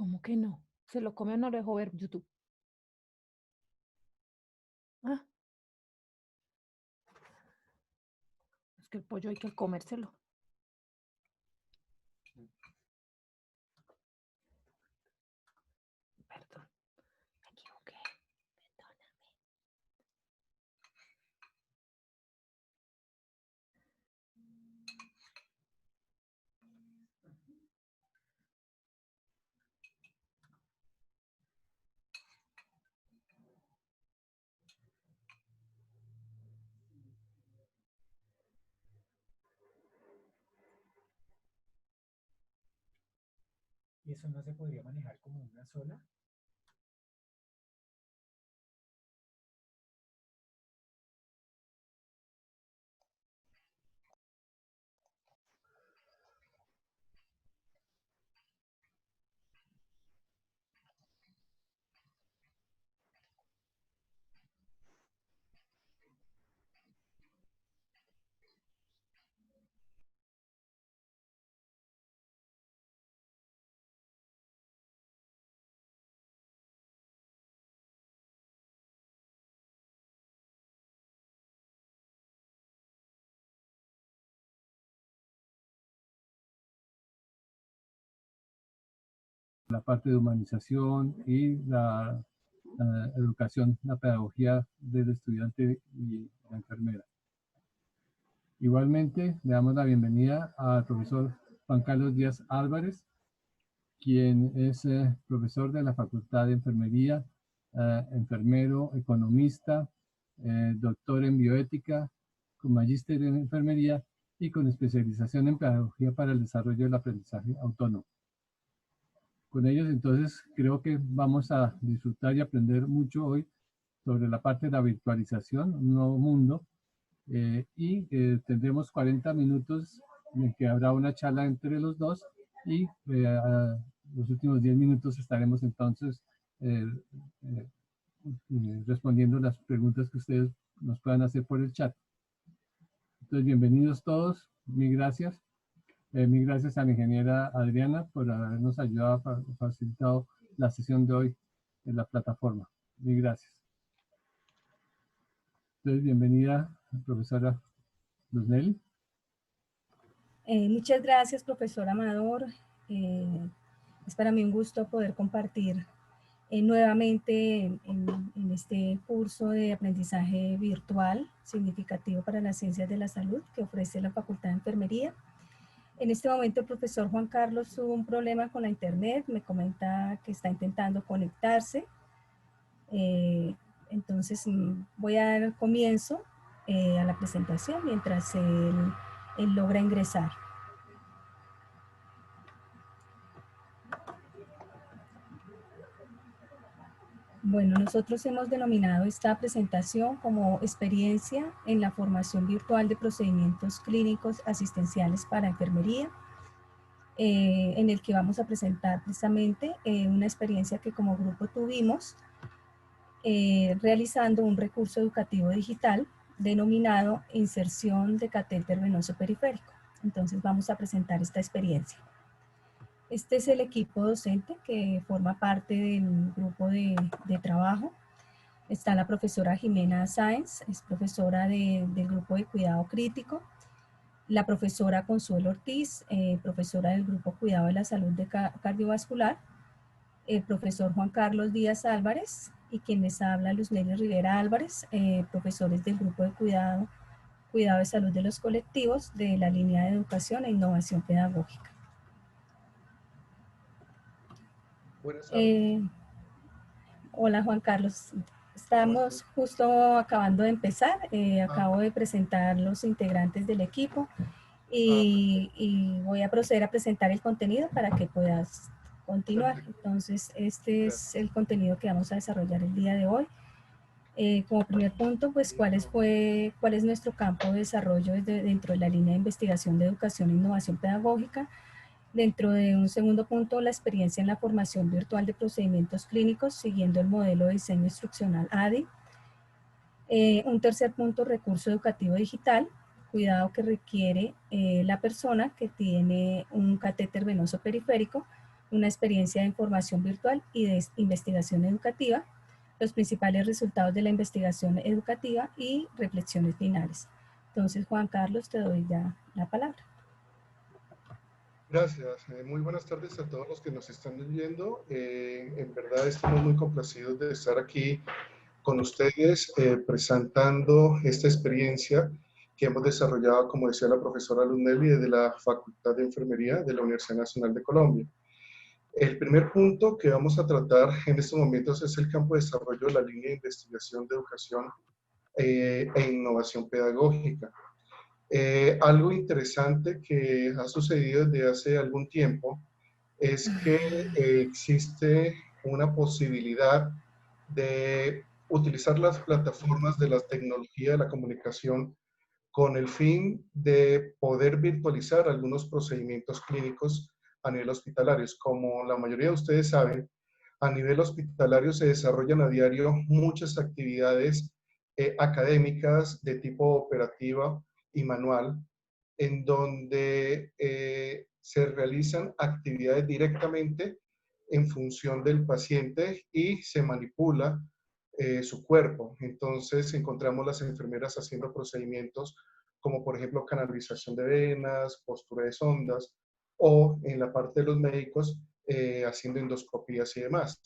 ¿Cómo que no? ¿Se lo come o no lo dejó ver YouTube? Ah, es que el pollo hay que comérselo. Perdón, me equivoqué. Perdóname. ¿Y eso no se podría manejar como una sola? La parte de humanización y la educación, la pedagogía del estudiante y la enfermera. Igualmente, le damos la bienvenida al profesor Juan Carlos Díaz Álvarez, quien es profesor de la Facultad de Enfermería, enfermero, economista, doctor en bioética, con magíster en enfermería y con especialización en pedagogía para el desarrollo del aprendizaje autónomo. Con ellos, entonces, creo que vamos a disfrutar y aprender mucho hoy sobre la parte de la virtualización, un nuevo mundo, tendremos 40 minutos en el que habrá una charla entre los dos y a los últimos 10 minutos estaremos entonces respondiendo las preguntas que ustedes nos puedan hacer por el chat. Entonces, bienvenidos todos, mil gracias. Mil gracias a la ingeniera Adriana por habernos ayudado, facilitado la sesión de hoy en la plataforma. Mil gracias. Entonces, bienvenida, profesora Luz-Nelly. Muchas gracias, profesor Amador. Es para mí un gusto poder compartir nuevamente en este curso de aprendizaje virtual significativo para las ciencias de la salud que ofrece la Facultad de Enfermería. En este momento el profesor Juan Carlos tuvo un problema con la internet, me comenta que está intentando conectarse. Entonces voy a dar comienzo a la presentación mientras él logra ingresar. Bueno, nosotros hemos denominado esta presentación como experiencia en la formación virtual de procedimientos clínicos asistenciales para enfermería, en el que vamos a presentar precisamente una experiencia que como grupo tuvimos realizando un recurso educativo digital denominado inserción de catéter venoso periférico. Entonces vamos a presentar esta experiencia. Este es el equipo docente que forma parte del grupo de trabajo. Está la profesora Jimena Sáenz, es profesora del grupo de cuidado crítico. La profesora Consuelo Ortiz, profesora del grupo cuidado de la salud cardiovascular. El profesor Juan Carlos Díaz Álvarez y quien les habla Luz-Nelly Rivera Álvarez, profesores del grupo de cuidado de salud de los colectivos de la línea de educación e innovación pedagógica. Hola Juan Carlos, estamos justo acabando de empezar, acabo de presentar los integrantes del equipo y voy a proceder a presentar el contenido para que puedas continuar. Entonces este es el contenido que vamos a desarrollar el día de hoy. Como primer punto, pues ¿cuál es nuestro campo de desarrollo dentro de la línea de investigación de educación e innovación pedagógica? Dentro de un segundo punto, la experiencia en la formación virtual de procedimientos clínicos siguiendo el modelo de diseño instruccional ADI. Un tercer punto, recurso educativo digital, cuidado que requiere la persona que tiene un catéter venoso periférico una experiencia de información virtual y de investigación educativa, los principales resultados de la investigación educativa y reflexiones finales. Entonces, Juan Carlos, te doy ya la palabra. Gracias. Muy buenas tardes a todos los que nos están viendo. En verdad estamos muy complacidos de estar aquí con ustedes presentando esta experiencia que hemos desarrollado, como decía la profesora Lunelli, desde la Facultad de Enfermería de la Universidad Nacional de Colombia. El primer punto que vamos a tratar en estos momentos es el campo de desarrollo de la línea de investigación de educación e innovación pedagógica. Algo interesante que ha sucedido desde hace algún tiempo es que existe una posibilidad de utilizar las plataformas de la tecnología de la comunicación con el fin de poder virtualizar algunos procedimientos clínicos a nivel hospitalario. Como la mayoría de ustedes saben, a nivel hospitalario se desarrollan a diario muchas actividades académicas de tipo operativa y manual, en donde se realizan actividades directamente en función del paciente y se manipula su cuerpo. Entonces encontramos las enfermeras haciendo procedimientos como por ejemplo canalización de venas, postura de sondas, o en la parte de los médicos haciendo endoscopías y demás.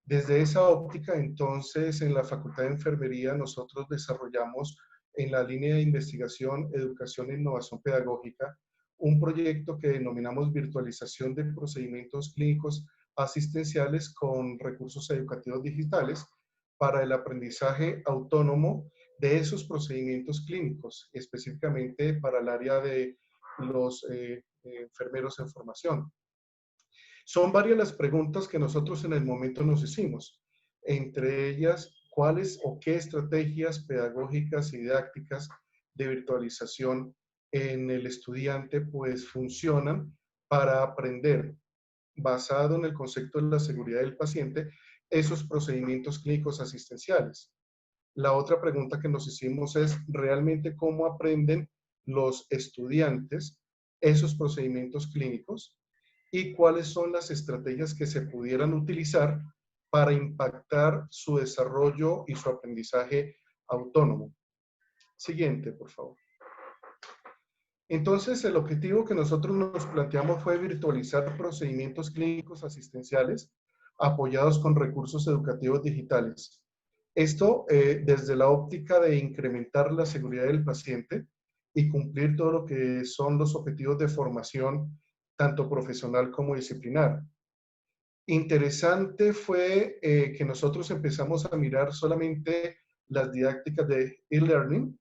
Desde esa óptica, entonces, en la Facultad de Enfermería nosotros desarrollamos en la línea de investigación, educación e innovación pedagógica un proyecto que denominamos virtualización de procedimientos clínicos asistenciales con recursos educativos digitales para el aprendizaje autónomo de esos procedimientos clínicos, específicamente para el área de los enfermeros en formación. Son varias las preguntas que nosotros en el momento nos hicimos, entre ellas, ¿cuáles o qué estrategias pedagógicas y didácticas de virtualización en el estudiante pues funcionan para aprender, basado en el concepto de la seguridad del paciente, esos procedimientos clínicos asistenciales? La otra pregunta que nos hicimos es realmente cómo aprenden los estudiantes esos procedimientos clínicos y cuáles son las estrategias que se pudieran utilizar para impactar su desarrollo y su aprendizaje autónomo. Siguiente, por favor. Entonces, el objetivo que nosotros nos planteamos fue virtualizar procedimientos clínicos asistenciales apoyados con recursos educativos digitales. Esto desde la óptica de incrementar la seguridad del paciente y cumplir todo lo que son los objetivos de formación, tanto profesional como disciplinar. Interesante fue que nosotros empezamos a mirar solamente las didácticas de e-learning,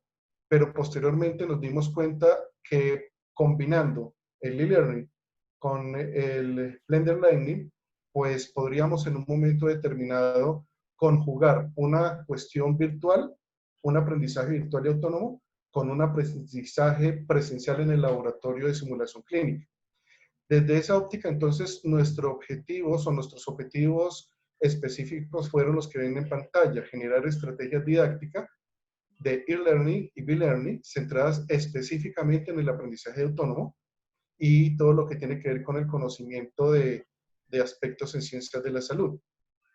pero posteriormente nos dimos cuenta que combinando el e-learning con el blended learning, pues podríamos en un momento determinado conjugar una cuestión virtual, un aprendizaje virtual y autónomo, con un aprendizaje presencial en el laboratorio de simulación clínica. Desde esa óptica, entonces, nuestros objetivos específicos fueron los que ven en pantalla: generar estrategias didácticas de e-learning y b-learning centradas específicamente en el aprendizaje autónomo y todo lo que tiene que ver con el conocimiento de aspectos en ciencias de la salud.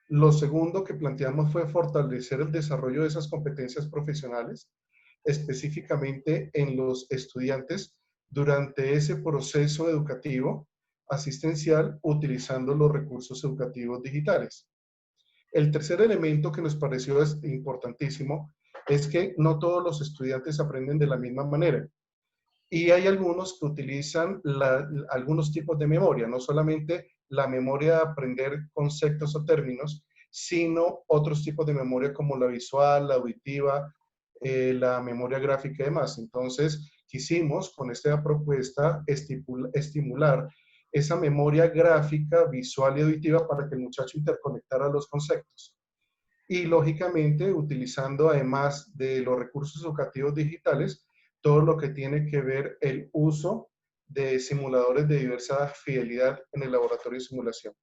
Lo segundo que planteamos fue fortalecer el desarrollo de esas competencias profesionales, específicamente en los estudiantes durante ese proceso educativo asistencial utilizando los recursos educativos digitales. El tercer elemento que nos pareció importantísimo es que no todos los estudiantes aprenden de la misma manera. Y hay algunos que utilizan algunos tipos de memoria, no solamente la memoria de aprender conceptos o términos, sino otros tipos de memoria como la visual, la auditiva, la memoria gráfica y demás. Entonces, quisimos con esta propuesta estimular esa memoria gráfica, visual y auditiva para que el muchacho interconectara los conceptos. Y lógicamente, utilizando además de los recursos educativos digitales, todo lo que tiene que ver el uso de simuladores de diversa fidelidad en el laboratorio de simulación.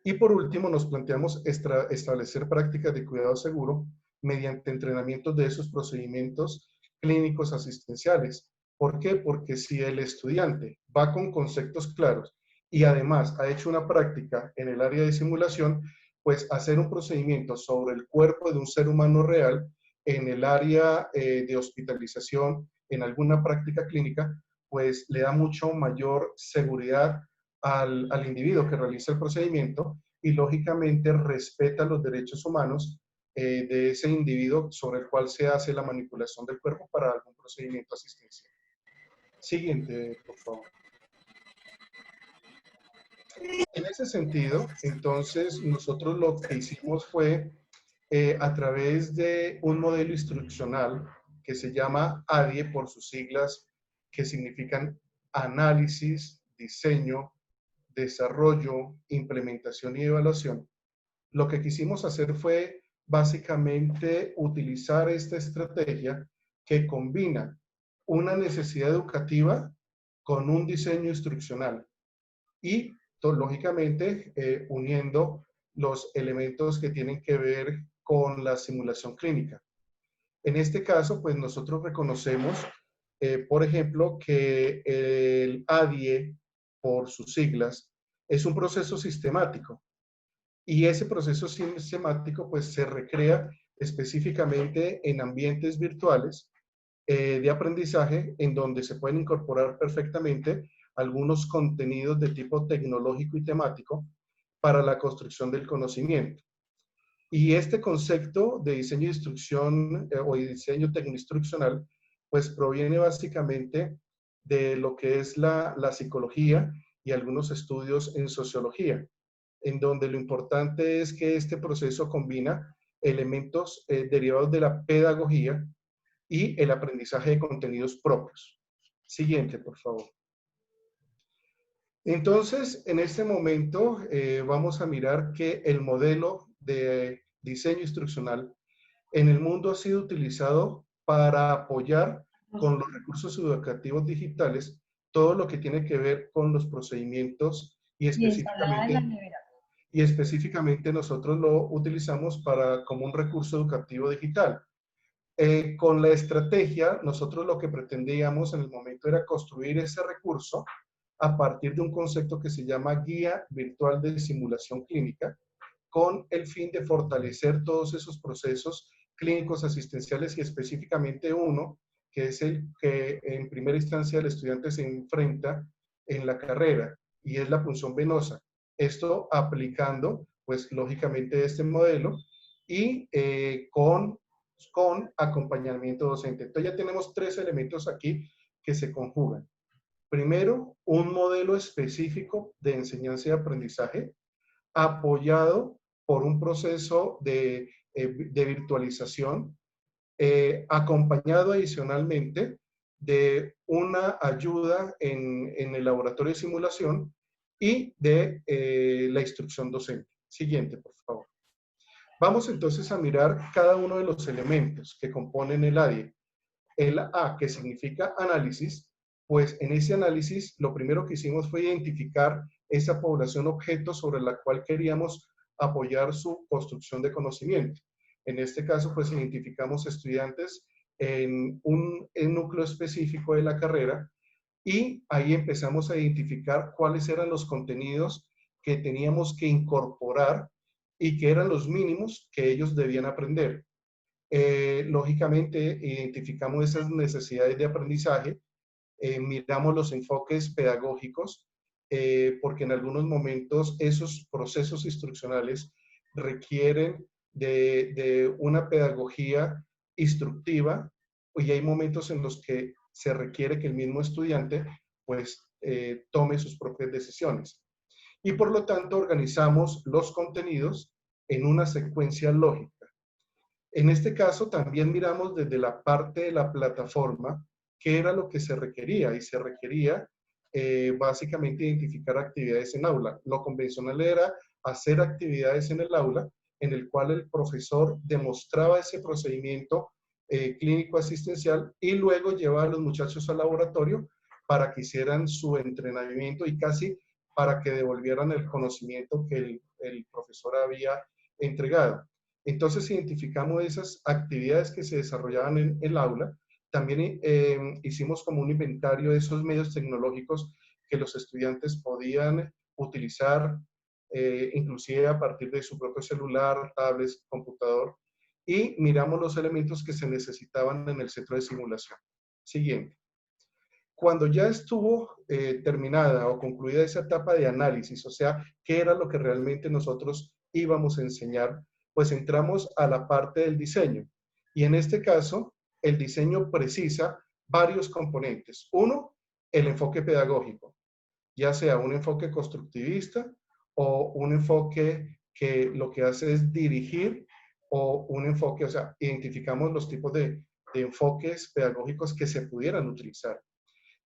Y por último, nos planteamos establecer prácticas de cuidado seguro mediante entrenamientos de esos procedimientos clínicos asistenciales. ¿Por qué? Porque si el estudiante va con conceptos claros y además ha hecho una práctica en el área de simulación, pues hacer un procedimiento sobre el cuerpo de un ser humano real en el área de hospitalización, en alguna práctica clínica, pues le da mucho mayor seguridad al individuo que realiza el procedimiento y lógicamente respeta los derechos humanos de ese individuo sobre el cual se hace la manipulación del cuerpo para algún procedimiento asistencial. Siguiente, por favor. En ese sentido, entonces, nosotros lo que hicimos fue, a través de un modelo instruccional que se llama ADIE por sus siglas, que significan análisis, diseño, desarrollo, implementación y evaluación, lo que quisimos hacer fue básicamente utilizar esta estrategia que combina una necesidad educativa con un diseño instruccional y, lógicamente, uniendo los elementos que tienen que ver con la simulación clínica. En este caso, pues nosotros reconocemos, por ejemplo, que el ADIE, por sus siglas, es un proceso sistemático. Y ese proceso sistemático pues se recrea específicamente en ambientes virtuales de aprendizaje en donde se pueden incorporar perfectamente algunos contenidos de tipo tecnológico y temático para la construcción del conocimiento. Y este concepto de diseño de instrucción o diseño tecnoinstruccional pues proviene básicamente de lo que es la psicología y algunos estudios en sociología, en donde lo importante es que este proceso combina elementos derivados de la pedagogía y el aprendizaje de contenidos propios. Siguiente, por favor. Entonces, en este momento vamos a mirar que el modelo de diseño instruccional en el mundo ha sido utilizado para apoyar con los recursos educativos digitales todo lo que tiene que ver con los procedimientos y específicamente nosotros lo utilizamos como un recurso educativo digital. Con la estrategia, nosotros lo que pretendíamos en el momento era construir ese recurso a partir de un concepto que se llama Guía Virtual de Simulación Clínica, con el fin de fortalecer todos esos procesos clínicos asistenciales y específicamente uno, que es el que en primera instancia el estudiante se enfrenta en la carrera, y es la punción venosa. Esto aplicando, pues, lógicamente este modelo y con acompañamiento docente. Entonces ya tenemos tres elementos aquí que se conjugan. Primero, un modelo específico de enseñanza y aprendizaje apoyado por un proceso de virtualización, acompañado adicionalmente de una ayuda en el laboratorio de simulación y de la instrucción docente. Siguiente, por favor. Vamos entonces a mirar cada uno de los elementos que componen el ADIE. El A, que significa análisis, pues en ese análisis lo primero que hicimos fue identificar esa población objeto sobre la cual queríamos apoyar su construcción de conocimiento. En este caso, pues identificamos estudiantes en un núcleo específico de la carrera y ahí empezamos a identificar cuáles eran los contenidos que teníamos que incorporar y que eran los mínimos que ellos debían aprender. Lógicamente, identificamos esas necesidades de aprendizaje, miramos los enfoques pedagógicos, porque en algunos momentos esos procesos instruccionales requieren de una pedagogía instructiva y hay momentos en los que se requiere que el mismo estudiante pues tome sus propias decisiones. Y por lo tanto organizamos los contenidos en una secuencia lógica. En este caso también miramos desde la parte de la plataforma qué era lo que se requería y se requería básicamente identificar actividades en aula. Lo convencional era hacer actividades en el aula en el cual el profesor demostraba ese procedimiento clínico asistencial y luego llevaba a los muchachos al laboratorio para que hicieran su entrenamiento y casi para que devolvieran el conocimiento que el profesor había entregado. Entonces identificamos esas actividades que se desarrollaban en el aula. También hicimos como un inventario de esos medios tecnológicos que los estudiantes podían utilizar, inclusive a partir de su propio celular, tablet, computador, y miramos los elementos que se necesitaban en el centro de simulación. Siguiente. Cuando ya estuvo terminada o concluida esa etapa de análisis, o sea, qué era lo que realmente nosotros íbamos a enseñar, pues entramos a la parte del diseño. Y en este caso, el diseño precisa varios componentes. Uno, el enfoque pedagógico, ya sea un enfoque constructivista o un enfoque que lo que hace es dirigir, o un enfoque, o sea, identificamos los tipos de enfoques pedagógicos que se pudieran utilizar.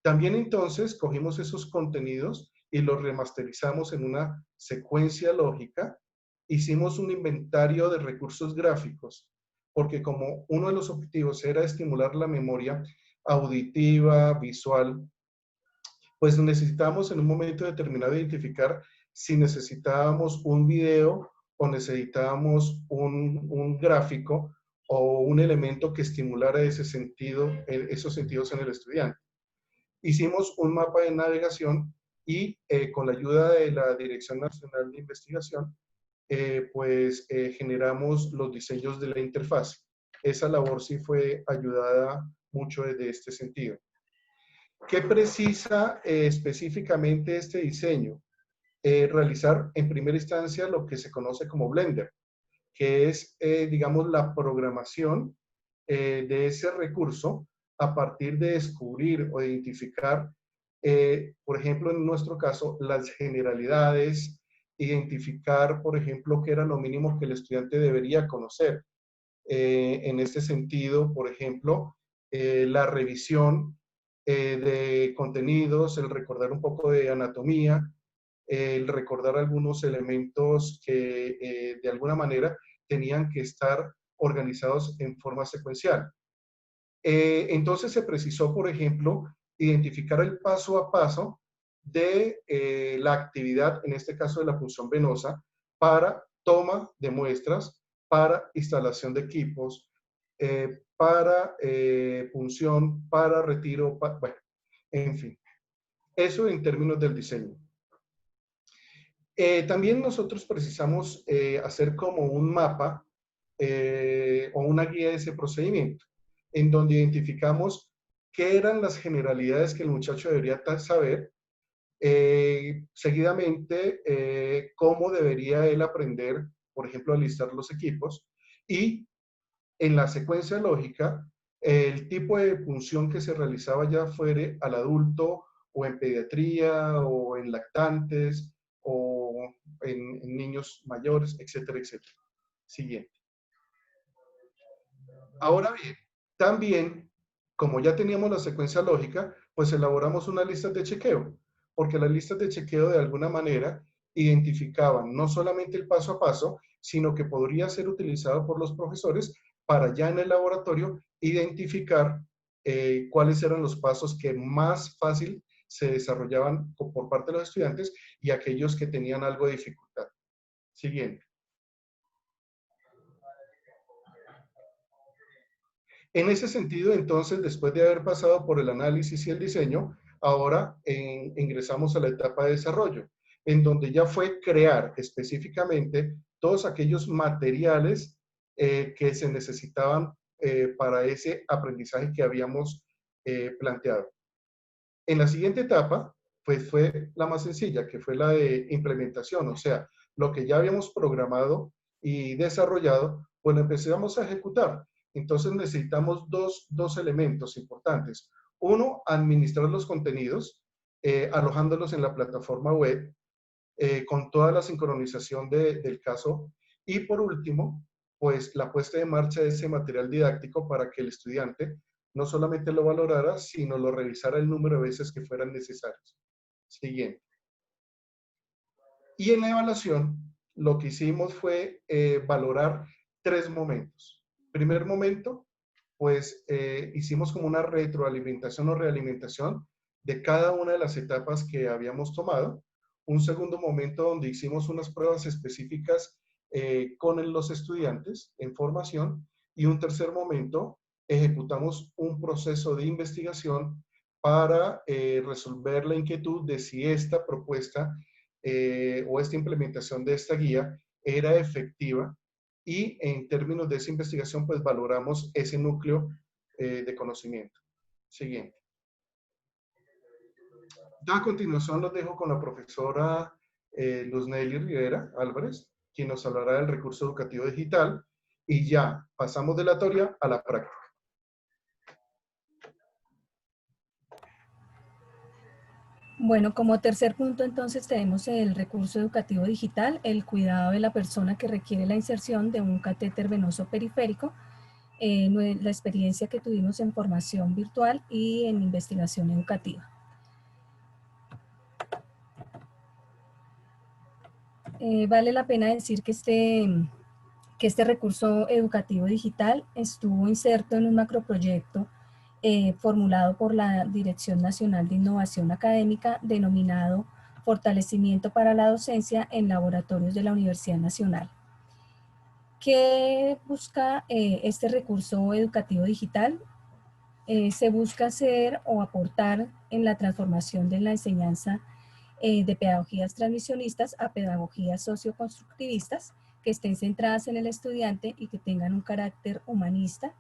También entonces cogimos esos contenidos y los remasterizamos en una secuencia lógica. Hicimos un inventario de recursos gráficos, porque como uno de los objetivos era estimular la memoria auditiva, visual, pues necesitamos en un momento determinado identificar si necesitábamos un video o necesitábamos un gráfico o un elemento que estimulara ese sentido, esos sentidos en el estudiante. Hicimos un mapa de navegación y con la ayuda de la Dirección Nacional de Investigación, generamos los diseños de la interfaz. Esa labor sí fue ayudada mucho desde este sentido. ¿Qué precisa específicamente este diseño? Realizar en primera instancia lo que se conoce como Blender, que es, digamos, la programación de ese recurso a partir de descubrir o identificar, por ejemplo, en nuestro caso, las generalidades, identificar, por ejemplo, qué era lo mínimo que el estudiante debería conocer. En este sentido, por ejemplo, la revisión de contenidos, el recordar un poco de anatomía, el recordar algunos elementos que de alguna manera tenían que estar organizados en forma secuencial. Entonces se precisó, por ejemplo, identificar el paso a paso de la actividad, en este caso de la punción venosa, para toma de muestras, para instalación de equipos, para punción, para retiro, bueno, en fin. Eso en términos del diseño. También nosotros precisamos hacer como un mapa o una guía de ese procedimiento, en donde identificamos qué eran las generalidades que el muchacho debería saber, seguidamente cómo debería él aprender, por ejemplo, a listar los equipos, y en la secuencia lógica, el tipo de punción que se realizaba ya fuere al adulto o en pediatría o en lactantes o en niños mayores, etcétera, etcétera. Siguiente. Ahora bien, también, como ya teníamos la secuencia lógica, pues elaboramos unas listas de chequeo, porque las listas de chequeo de alguna manera identificaban no solamente el paso a paso, sino que podría ser utilizado por los profesores para ya en el laboratorio identificar cuáles eran los pasos que más fácil se desarrollaban por parte de los estudiantes y aquellos que tenían algo de dificultad. Siguiente. En ese sentido, entonces, después de haber pasado por el análisis y el diseño, ahora ingresamos a la etapa de desarrollo, en donde ya fue crear específicamente todos aquellos materiales que se necesitaban para ese aprendizaje que habíamos planteado. En la siguiente etapa, pues fue la más sencilla, que fue la de implementación, o sea, lo que ya habíamos programado y desarrollado, pues lo empezamos a ejecutar. Entonces necesitamos dos elementos importantes. Uno, administrar los contenidos, alojándolos en la plataforma web, con toda la sincronización del caso. Y por último, pues la puesta en marcha de ese material didáctico para que el estudiante no solamente lo valorara, sino lo revisara el número de veces que fueran necesarios. Siguiente. Y en la evaluación, lo que hicimos fue valorar 3 momentos. Primer momento, pues hicimos como una retroalimentación o realimentación de cada una de las etapas que habíamos tomado. Un segundo momento donde hicimos unas pruebas específicas con los estudiantes en formación. Y un tercer momento, ejecutamos un proceso de investigación para resolver la inquietud de si esta propuesta o esta implementación de esta guía era efectiva, y en términos de esa investigación pues valoramos ese núcleo de conocimiento. Siguiente. A continuación los dejo con la profesora Luz Nelly Rivera Álvarez, quien nos hablará del recurso educativo digital, y ya pasamos de la teoría a la práctica. Bueno, como tercer punto entonces tenemos el recurso educativo digital, el cuidado de la persona que requiere la inserción de un catéter venoso periférico, la experiencia que tuvimos en formación virtual y en investigación educativa. Vale la pena decir que este recurso educativo digital estuvo inserto en un macroproyecto formulado por la Dirección Nacional de Innovación Académica denominado Fortalecimiento para la Docencia en Laboratorios de la Universidad Nacional. ¿Qué busca este recurso educativo digital? Se busca hacer o aportar en la transformación de la enseñanza de pedagogías transmisionistas a pedagogías socioconstructivistas que estén centradas en el estudiante y que tengan un carácter humanista,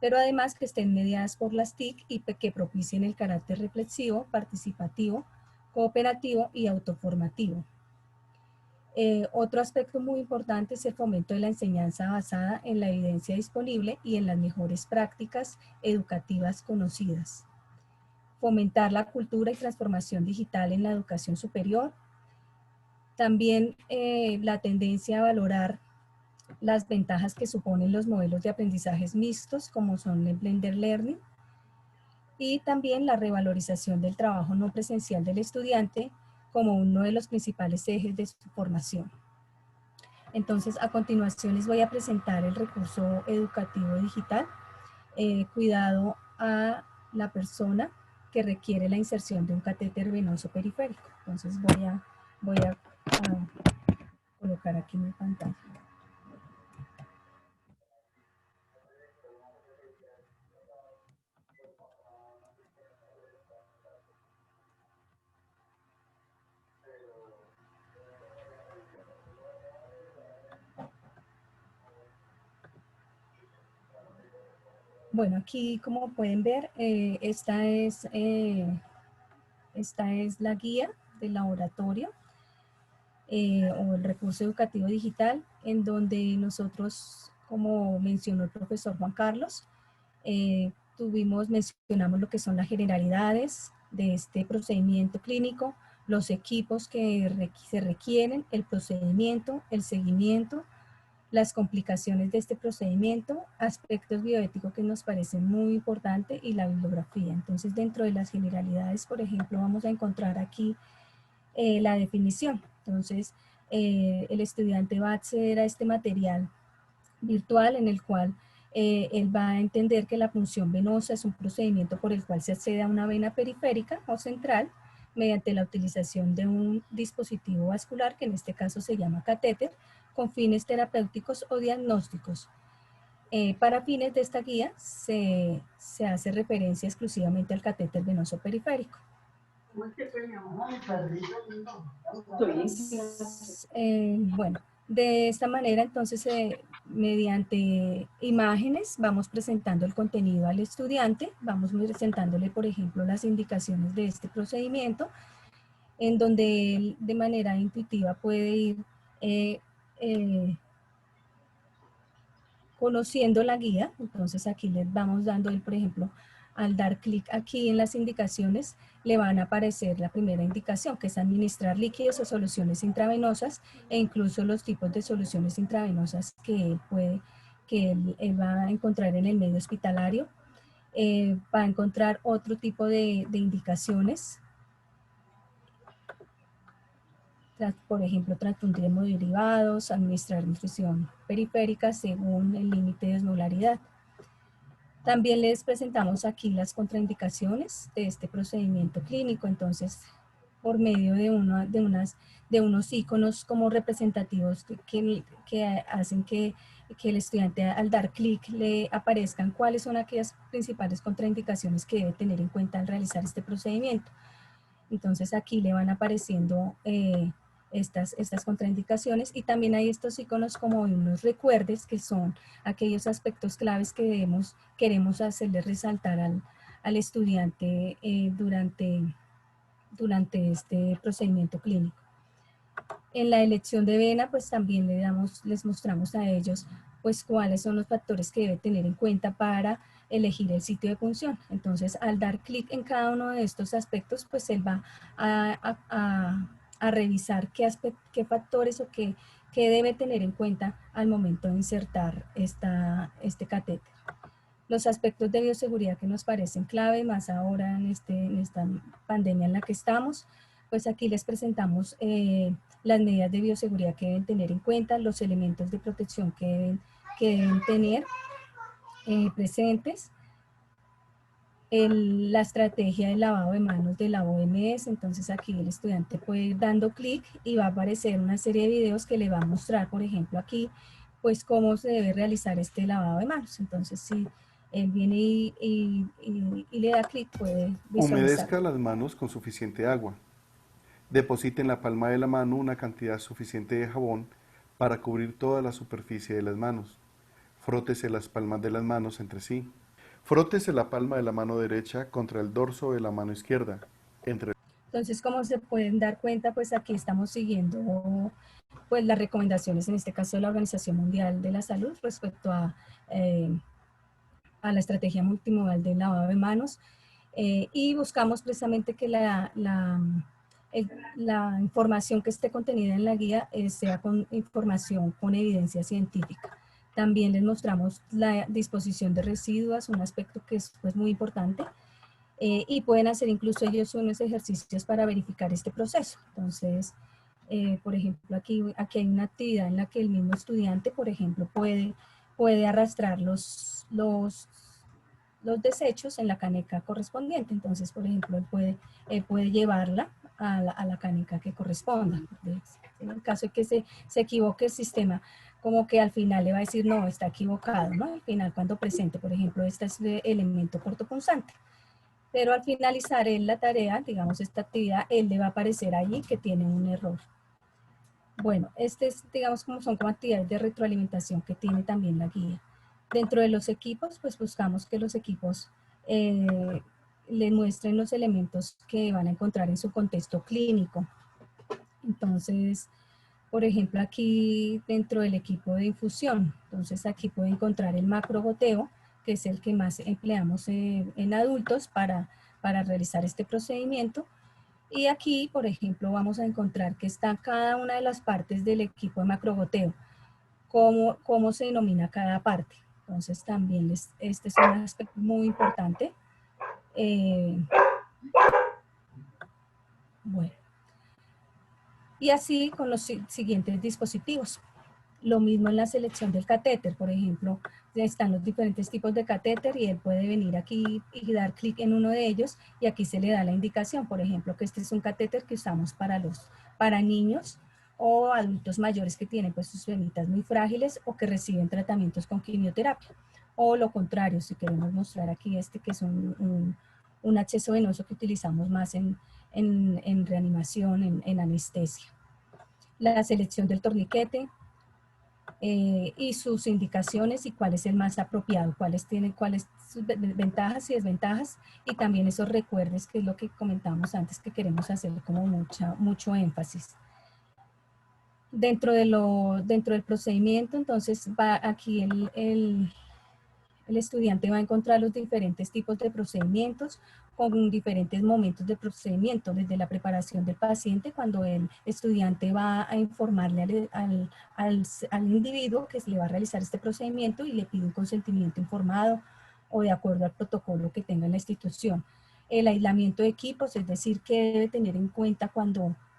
pero además que estén mediadas por las TIC y que propicien el carácter reflexivo, participativo, cooperativo y autoformativo. Otro aspecto muy importante es el fomento de la enseñanza basada en la evidencia disponible y en las mejores prácticas educativas conocidas. Fomentar la cultura y transformación digital en la educación superior. También la tendencia a valorar las ventajas que suponen los modelos de aprendizajes mixtos, como son el Blended Learning, y también la revalorización del trabajo no presencial del estudiante como uno de los principales ejes de su formación. Entonces, a continuación les voy a presentar el recurso educativo digital, cuidado a la persona que requiere la inserción de un catéter venoso periférico. Entonces voy a colocar aquí mi pantalla. Bueno, aquí como pueden ver, esta es la guía del laboratorio o el recurso educativo digital, en donde nosotros, como mencionó el profesor Juan Carlos, mencionamos lo que son las generalidades de este procedimiento clínico, los equipos que se requieren, el procedimiento, el seguimiento, las complicaciones de este procedimiento, aspectos bioéticos que nos parecen muy importantes y la bibliografía. Entonces, dentro de las generalidades, por ejemplo, vamos a encontrar aquí la definición. Entonces, el estudiante va a acceder a este material virtual en el cual él va a entender que la punción venosa es un procedimiento por el cual se accede a una vena periférica o central mediante la utilización de un dispositivo vascular, que en este caso se llama catéter, con fines terapéuticos o diagnósticos. Para fines de esta guía se hace referencia exclusivamente al catéter venoso periférico. Bueno, de esta manera entonces mediante imágenes vamos presentando el contenido al estudiante, vamos presentándole por ejemplo las indicaciones de este procedimiento, en donde él de manera intuitiva puede ir conociendo la guía. Entonces aquí les vamos dando, por ejemplo, al dar clic aquí en las indicaciones, le van a aparecer la primera indicación, que es administrar líquidos o soluciones intravenosas, e incluso los tipos de soluciones intravenosas que él va a encontrar en el medio hospitalario. Va a encontrar otro tipo de indicaciones, por ejemplo, transfundir hemoderivados, administrar infusión periférica según el límite de osmolaridad. También les presentamos aquí las contraindicaciones de este procedimiento clínico. Entonces, por medio de unos iconos como representativos que hacen que que el estudiante al dar clic le aparezcan cuáles son aquellas principales contraindicaciones que debe tener en cuenta al realizar este procedimiento. Entonces aquí le van apareciendo estas contraindicaciones, y también hay estos iconos como unos recuerdes, que son aquellos aspectos claves que queremos hacerle resaltar al estudiante durante este procedimiento clínico. En la elección de vena, pues también les mostramos a ellos pues cuáles son los factores que debe tener en cuenta para elegir el sitio de punción. Entonces, al dar clic en cada uno de estos aspectos, pues él va a revisar qué factores o qué debe tener en cuenta al momento de insertar este catéter. Los aspectos de bioseguridad que nos parecen clave, más ahora en esta pandemia en la que estamos, pues aquí les presentamos las medidas de bioseguridad que deben tener en cuenta, los elementos de protección que deben tener presentes, la estrategia de lavado de manos de la OMS. Entonces aquí el estudiante puede ir dando clic y va a aparecer una serie de videos que le va a mostrar, por ejemplo aquí, pues cómo se debe realizar este lavado de manos. Entonces si él viene y le da clic, puede visualizar. Humedezca las manos con suficiente agua. Deposite en la palma de la mano una cantidad suficiente de jabón para cubrir toda la superficie de las manos. Frótese las palmas de las manos entre sí. Frótese la palma de la mano derecha contra el dorso de la mano izquierda. Entonces, como se pueden dar cuenta, pues aquí estamos siguiendo pues las recomendaciones, en este caso de la Organización Mundial de la Salud, respecto a la estrategia multimodal de lavado de manos, y buscamos precisamente que la información que esté contenida en la guía sea información con evidencia científica. También les mostramos la disposición de residuos, un aspecto que es pues, muy importante, y pueden hacer incluso ellos unos ejercicios para verificar este proceso. Entonces, por ejemplo, aquí hay una actividad en la que el mismo estudiante, por ejemplo, puede arrastrar los desechos en la caneca correspondiente. Entonces, por ejemplo, él puede llevarla a la caneca que corresponda. En el caso de que se equivoque el sistema, como que al final le va a decir, no, está equivocado, ¿no? Al final, cuando presente, por ejemplo, este es el elemento cortopunzante. Pero al finalizar la tarea, digamos, esta actividad, él le va a aparecer allí que tiene un error. Bueno, digamos, son como actividades de retroalimentación que tiene también la guía. Dentro de los equipos, pues buscamos que los equipos le muestren los elementos que van a encontrar en su contexto clínico. Entonces, por ejemplo, aquí dentro del equipo de infusión, entonces aquí puede encontrar el macrogoteo, que es el que más empleamos en adultos para realizar este procedimiento. Y aquí, por ejemplo, vamos a encontrar que está cada una de las partes del equipo de macrogoteo, cómo se denomina cada parte. Entonces también este es un aspecto muy importante. Bueno. Y así con los siguientes dispositivos. Lo mismo en la selección del catéter, por ejemplo, están los diferentes tipos de catéter y él puede venir aquí y dar clic en uno de ellos y aquí se le da la indicación, por ejemplo, que este es un catéter que usamos para niños o adultos mayores que tienen pues sus venitas muy frágiles o que reciben tratamientos con quimioterapia. O lo contrario, si queremos mostrar aquí que es un acceso venoso que utilizamos más en reanimación, en anestesia. La selección del torniquete, y sus indicaciones y cuál es el más apropiado, cuáles sus ventajas y desventajas, y también esos recuerdos, que es lo que comentamos antes, que queremos hacer como mucho énfasis. Dentro del procedimiento, entonces va aquí el estudiante va a encontrar los diferentes tipos de procedimientos con diferentes momentos de procedimiento, desde la preparación del paciente, cuando el estudiante va a informarle al individuo que se le va a realizar este procedimiento y le pide un consentimiento informado o de acuerdo al protocolo que tenga en la institución. El aislamiento de equipos, es decir, qué debe tener en cuenta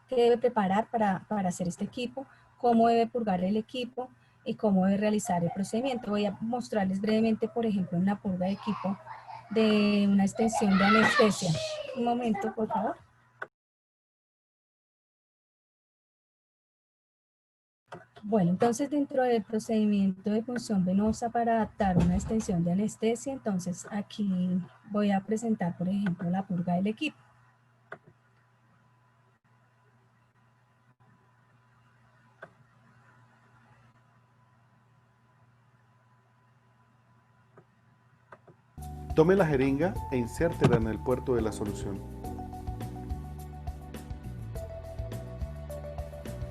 qué debe preparar para hacer este equipo, cómo debe purgar el equipo, y cómo debe realizar el procedimiento. Voy a mostrarles brevemente, por ejemplo, una purga de equipo de una extensión de anestesia. Un momento, por favor. Bueno, entonces dentro del procedimiento de punción venosa para adaptar una extensión de anestesia, entonces aquí voy a presentar, por ejemplo, la purga del equipo. Tome la jeringa e insértela en el puerto de la solución.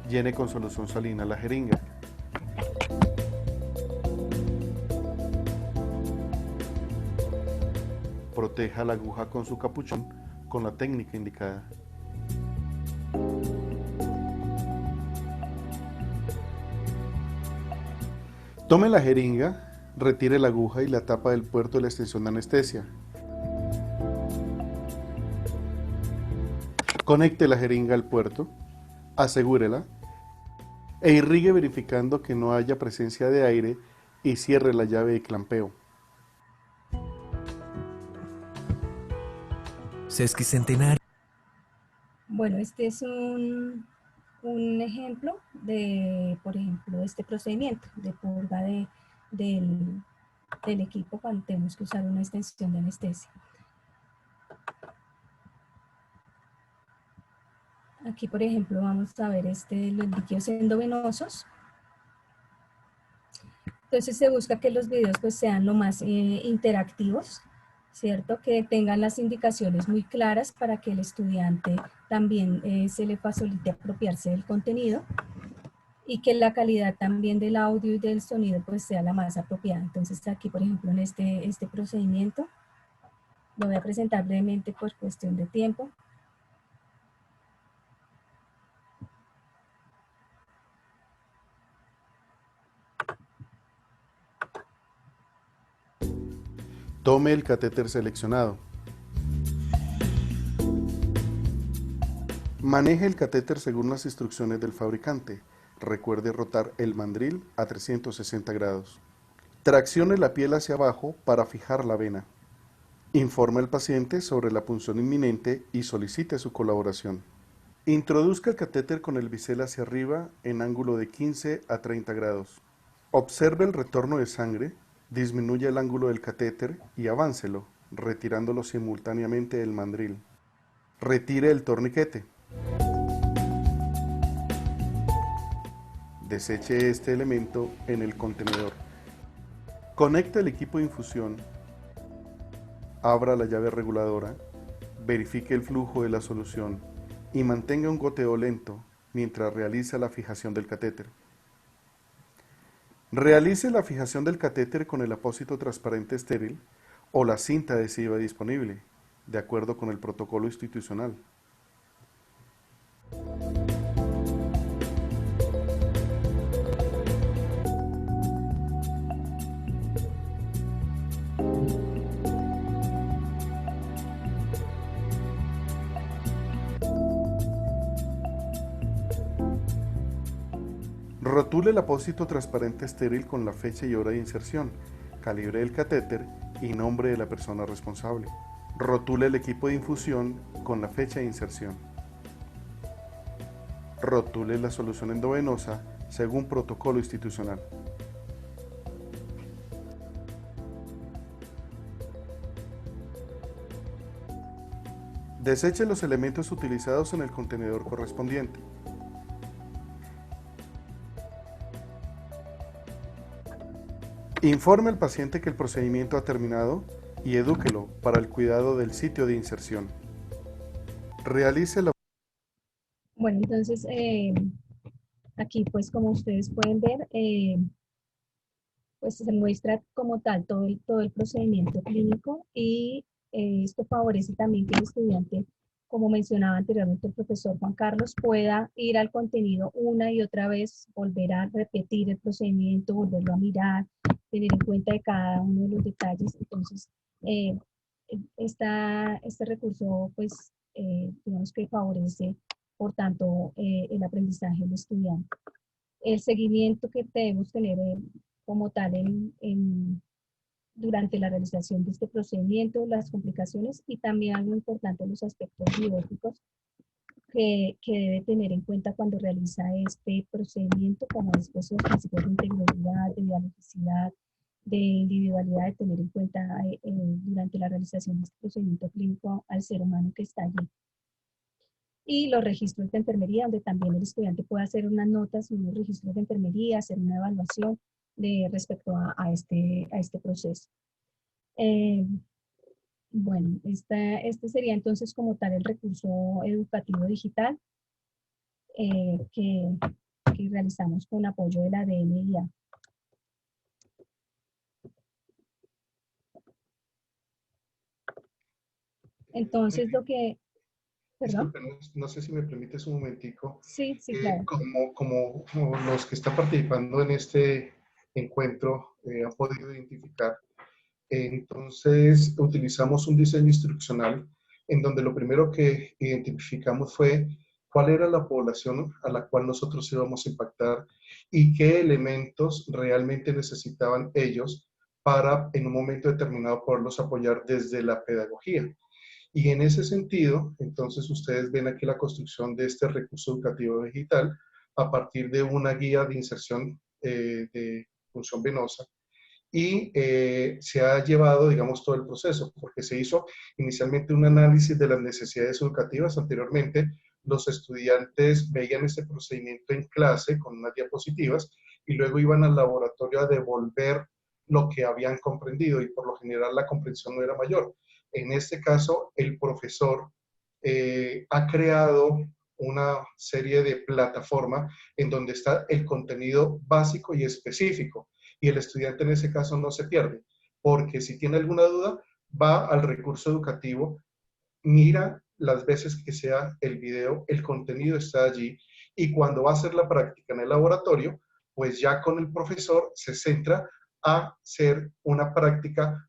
Llene con solución salina la jeringa. Proteja la aguja con su capuchón con la técnica indicada. Tome la jeringa, retire la aguja y la tapa del puerto de la extensión de anestesia. Conecte la jeringa al puerto, asegúrela e irrigue verificando que no haya presencia de aire y cierre la llave de clampeo. Sesquicentenario. Bueno, este es un ejemplo de, por ejemplo, este procedimiento de purga del equipo cuando tenemos que usar una extensión de anestesia. Aquí, por ejemplo, vamos a ver los líquidos endovenosos. Entonces se busca que los videos pues sean lo más interactivos, ¿cierto? Que tengan las indicaciones muy claras para que el estudiante también se le facilite apropiarse del contenido y que la calidad también del audio y del sonido pues sea la más apropiada. Entonces aquí, por ejemplo, en este procedimiento, lo voy a presentar brevemente por cuestión de tiempo. Tome el catéter seleccionado. Maneje el catéter según las instrucciones del fabricante. Recuerde rotar el mandril a 360 grados. Traccione la piel hacia abajo para fijar la vena. Informe al paciente sobre la punción inminente y solicite su colaboración. Introduzca el catéter con el bisel hacia arriba en ángulo de 15 a 30 grados. Observe el retorno de sangre, disminuya el ángulo del catéter y aváncelo, retirándolo simultáneamente del mandril. Retire el torniquete. Deseche este elemento en el contenedor. Conecte el equipo de infusión. Abra la llave reguladora. Verifique el flujo de la solución y mantenga un goteo lento mientras realiza la fijación del catéter. Realice la fijación del catéter con el apósito transparente estéril o la cinta adhesiva disponible, de acuerdo con el protocolo institucional. Rotule el apósito transparente estéril con la fecha y hora de inserción, calibre del catéter y nombre de la persona responsable. Rotule el equipo de infusión con la fecha de inserción. Rotule la solución endovenosa según protocolo institucional. Deseche los elementos utilizados en el contenedor correspondiente. Informe al paciente que el procedimiento ha terminado y edúquelo para el cuidado del sitio de inserción. Realice la... Bueno, entonces aquí pues como ustedes pueden ver, pues se muestra como tal todo el procedimiento clínico y esto favorece también que el estudiante, como mencionaba anteriormente el profesor Juan Carlos, pueda ir al contenido una y otra vez, volver a repetir el procedimiento, volverlo a mirar, tener en cuenta de cada uno de los detalles. Entonces, este recurso, pues, digamos que favorece, por tanto, el aprendizaje del estudiante. El seguimiento que debemos tener como tal durante la realización de este procedimiento, las complicaciones y también algo importante, los aspectos biológicos que debe tener en cuenta cuando realiza este procedimiento, como después los principios de integridad, de dialogicidad, de individualidad, de tener en cuenta durante la realización de este procedimiento clínico al ser humano que está allí. Y los registros de enfermería, donde también el estudiante puede hacer unas notas, unos registros de enfermería, hacer una evaluación respecto a este proceso. Bueno, este sería entonces como tal el recurso educativo digital que realizamos con apoyo de la DNIA. Entonces lo que... ¿Perdón? Disculpe, no sé si me permites un momentico. Sí, sí, claro. Como los que están participando en este encuentro han podido identificar, entonces utilizamos un diseño instruccional en donde lo primero que identificamos fue cuál era la población a la cual nosotros íbamos a impactar y qué elementos realmente necesitaban ellos para en un momento determinado poderlos apoyar desde la pedagogía. Y en ese sentido, entonces ustedes ven aquí la construcción de este recurso educativo digital a partir de una guía de inserción de función venosa y se ha llevado, digamos, todo el proceso, porque se hizo inicialmente un análisis de las necesidades educativas. Anteriormente, los estudiantes veían este procedimiento en clase con unas diapositivas y luego iban al laboratorio a devolver lo que habían comprendido y por lo general la comprensión no era mayor. En este caso, el profesor ha creado una serie de plataformas en donde está el contenido básico y específico y el estudiante en ese caso no se pierde, porque si tiene alguna duda, va al recurso educativo, mira las veces que sea el video, el contenido está allí, y cuando va a hacer la práctica en el laboratorio, pues ya con el profesor se centra a hacer una práctica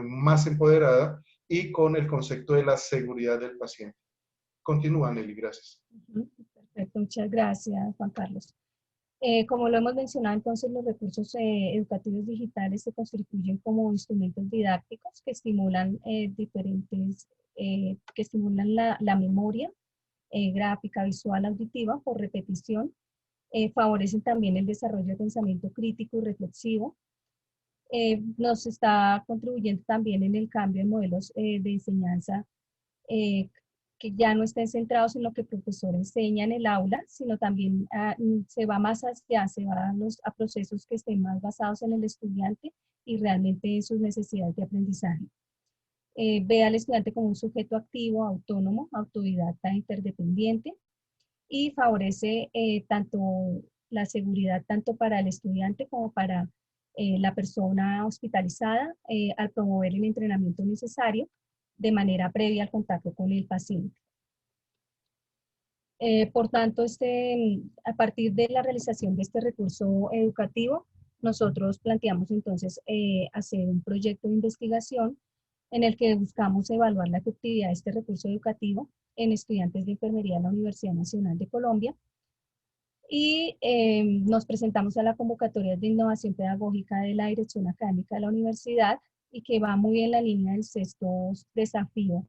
más empoderada y con el concepto de la seguridad del paciente. Continúa, Nelly, gracias. Perfecto, muchas gracias, Juan Carlos. Como lo hemos mencionado, entonces los recursos educativos digitales se constituyen como instrumentos didácticos que estimulan que estimulan la memoria gráfica, visual, auditiva por repetición, favorecen también el desarrollo de pensamiento crítico y reflexivo, nos está contribuyendo también en el cambio de modelos de enseñanza eh, que ya no estén centrados en lo que el profesor enseña en el aula, sino también se va más hacia, se va a procesos que estén más basados en el estudiante y realmente en sus necesidades de aprendizaje. Ve al estudiante como un sujeto activo, autónomo, autodidacta, interdependiente y favorece tanto la seguridad tanto para el estudiante como para la persona hospitalizada al promover el entrenamiento necesario de manera previa al contacto con el paciente. Por tanto, a partir de la realización de este recurso educativo, nosotros planteamos entonces hacer un proyecto de investigación en el que buscamos evaluar la efectividad de este recurso educativo en estudiantes de enfermería de la Universidad Nacional de Colombia. Y nos presentamos a la convocatoria de innovación pedagógica de la Dirección Académica de la Universidad y que va muy en la línea del sexto desafío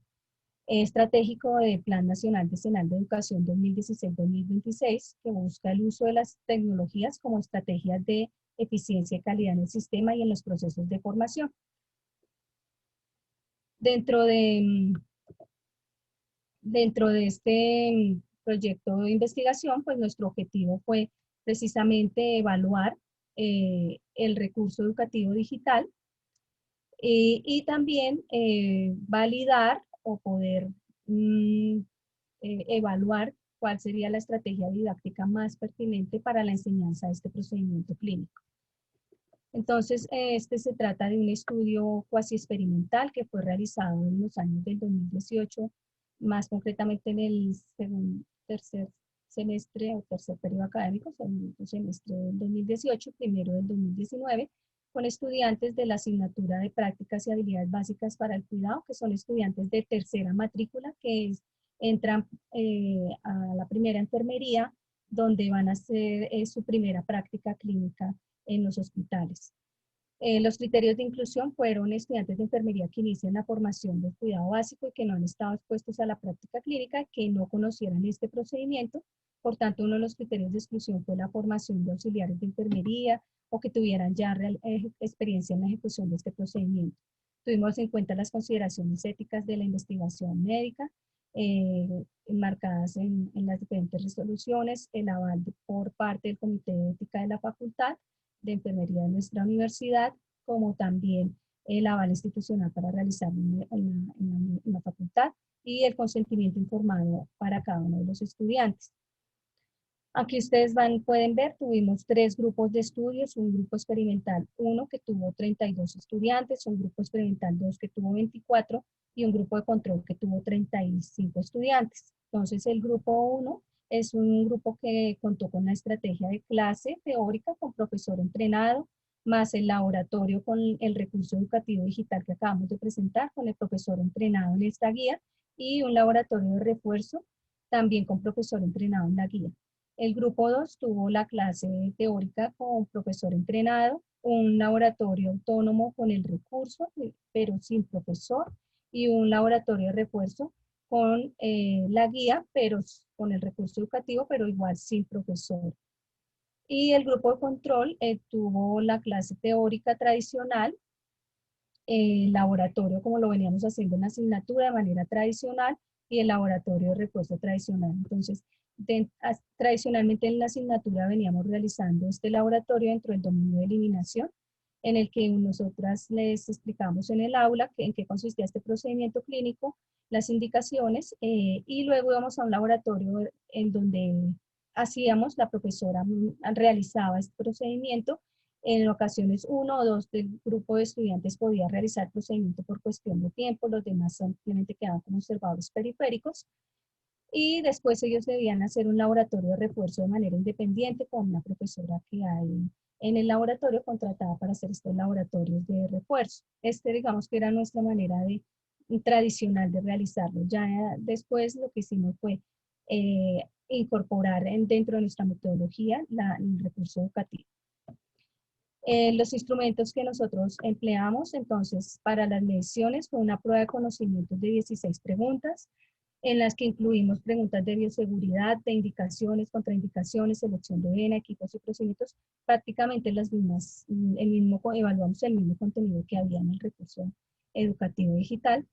estratégico del Plan Nacional Decenal de Educación 2016-2026, que busca el uso de las tecnologías como estrategias de eficiencia y calidad en el sistema y en los procesos de formación. Dentro de este proyecto de investigación, pues nuestro objetivo fue precisamente evaluar el recurso educativo digital y también validar o poder evaluar cuál sería la estrategia didáctica más pertinente para la enseñanza de este procedimiento clínico. Entonces, se trata de un estudio cuasi experimental que fue realizado en los años del 2018, más concretamente en el tercer semestre o tercer periodo académico, segundo semestre del 2018, primero del 2019, con estudiantes de la asignatura de prácticas y habilidades básicas para el cuidado, que son estudiantes de tercera matrícula, entran a la primera enfermería, donde van a hacer su primera práctica clínica en los hospitales. Los criterios de inclusión fueron estudiantes de enfermería que inician la formación del cuidado básico y que no han estado expuestos a la práctica clínica, que no conocieran este procedimiento. Por tanto, uno de los criterios de exclusión fue la formación de auxiliares de enfermería o que tuvieran ya experiencia en la ejecución de este procedimiento. Tuvimos en cuenta las consideraciones éticas de la investigación médica, enmarcadas en las diferentes resoluciones, el aval por parte del Comité de Ética de la Facultad de Enfermería de nuestra universidad, como también el aval institucional para realizar en la facultad y el consentimiento informado para cada uno de los estudiantes. Aquí ustedes pueden ver, tuvimos 3 grupos de estudios, un grupo experimental 1 que tuvo 32 estudiantes, un grupo experimental 2 que tuvo 24 y un grupo de control que tuvo 35 estudiantes. Entonces el grupo 1 es un grupo que contó con la estrategia de clase teórica con profesor entrenado, más el laboratorio con el recurso educativo digital que acabamos de presentar con el profesor entrenado en esta guía y un laboratorio de refuerzo también con profesor entrenado en la guía. El grupo 2 tuvo la clase teórica con profesor entrenado, un laboratorio autónomo con el recurso, pero sin profesor, y un laboratorio de refuerzo con la guía, pero con el recurso educativo, pero igual sin profesor. Y el grupo de control tuvo la clase teórica tradicional, el laboratorio como lo veníamos haciendo en la asignatura de manera tradicional y el laboratorio de refuerzo tradicional. Entonces, tradicionalmente en la asignatura veníamos realizando este laboratorio dentro del dominio de eliminación, en el que nosotras les explicamos en el aula en qué consistía este procedimiento clínico, las indicaciones, y luego íbamos a un laboratorio en donde la profesora realizaba este procedimiento. En ocasiones 1 o 2 del grupo de estudiantes podía realizar el procedimiento por cuestión de tiempo, los demás simplemente quedaban como observadores periféricos. Y después ellos debían hacer un laboratorio de refuerzo de manera independiente con una profesora que hay en el laboratorio contratada para hacer estos laboratorios de refuerzo. Digamos que era nuestra manera tradicional de realizarlo. Ya después lo que hicimos fue incorporar dentro de nuestra metodología el recurso educativo. Los instrumentos que nosotros empleamos, entonces, para las mediciones fue una prueba de conocimientos de 16 preguntas, en las que incluimos preguntas de bioseguridad, de indicaciones, contraindicaciones, selección de vena, equipos y procedimientos, prácticamente las mismas, evaluamos el mismo contenido que había en el recurso educativo digital,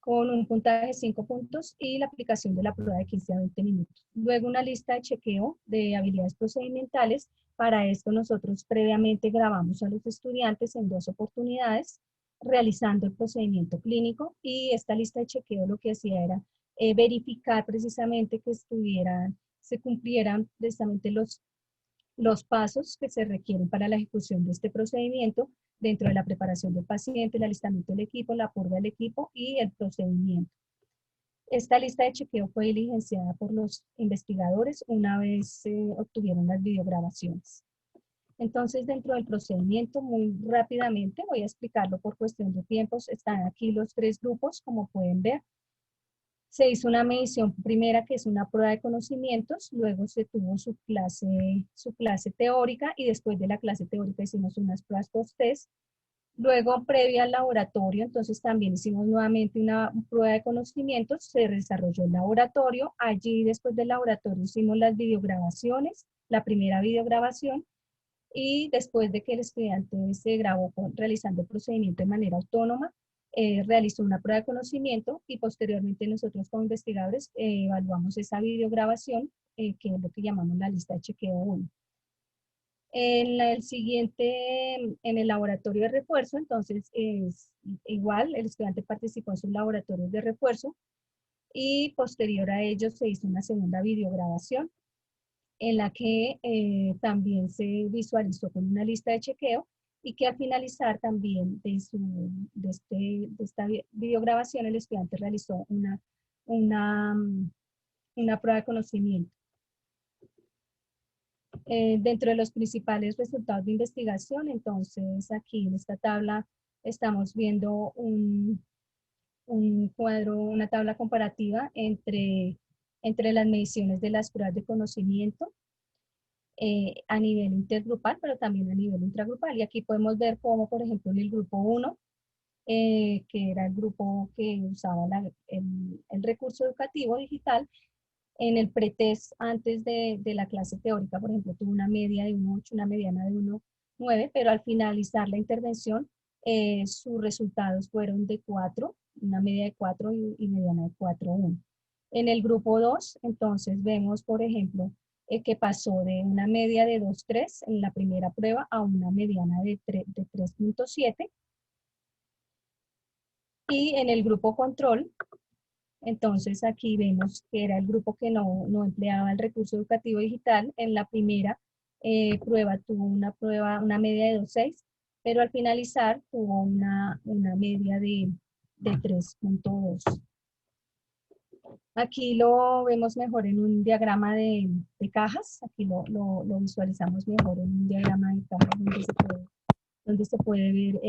con un puntaje de 5 puntos y la aplicación de la prueba de 15 a 20 minutos. Luego una lista de chequeo de habilidades procedimentales. Para esto nosotros previamente grabamos a los estudiantes en 2 oportunidades realizando el procedimiento clínico y esta lista de chequeo lo que hacía era verificar precisamente que se cumplieran precisamente los pasos que se requieren para la ejecución de este procedimiento dentro de la preparación del paciente, el alistamiento del equipo, la purga del equipo y el procedimiento. Esta lista de chequeo fue diligenciada por los investigadores una vez obtuvieron las videograbaciones. Entonces, dentro del procedimiento, muy rápidamente, voy a explicarlo por cuestión de tiempos. Están aquí los 3 grupos, como pueden ver. Se hizo una medición primera, que es una prueba de conocimientos, luego se tuvo su clase teórica y después de la clase teórica hicimos unas pruebas post-test. Luego, previa al laboratorio, entonces también hicimos nuevamente una prueba de conocimientos, se desarrolló el laboratorio, allí después del laboratorio hicimos las videograbaciones, la primera videograbación, y después de que el estudiante se grabó realizando el procedimiento de manera autónoma, realizó una prueba de conocimiento y posteriormente nosotros como investigadores evaluamos esa videograbación, que es lo que llamamos la lista de chequeo 1. En el laboratorio de refuerzo, entonces es igual, el estudiante participó en sus laboratorios de refuerzo y posterior a ello se hizo una segunda videograbación en la que también se visualizó con una lista de chequeo y que al finalizar también de esta videograbación el estudiante realizó una prueba de conocimiento. Dentro de los principales resultados de investigación, entonces aquí en esta tabla estamos viendo un cuadro, una tabla comparativa entre las mediciones de las pruebas de conocimiento. a nivel intergrupal, pero también a nivel intragrupal. Y aquí podemos ver cómo, por ejemplo, en el grupo 1, que era el grupo que usaba el recurso educativo digital, en el pretest antes de la clase teórica, por ejemplo, tuvo una media de 1,8, una mediana de 1,9, pero al finalizar la intervención, sus resultados fueron de 4, una media de 4 y mediana de 4,1. En el grupo 2, entonces vemos, por ejemplo, que pasó de una media de 2,3 en la primera prueba a una mediana de 3,7. Y en el grupo control, entonces aquí vemos que era el grupo que no empleaba el recurso educativo digital. En la primera prueba tuvo una media de 2,6, pero al finalizar tuvo una media de 3,2. Aquí lo vemos mejor en un diagrama de cajas. Aquí lo visualizamos mejor en un diagrama de cajas donde se puede ver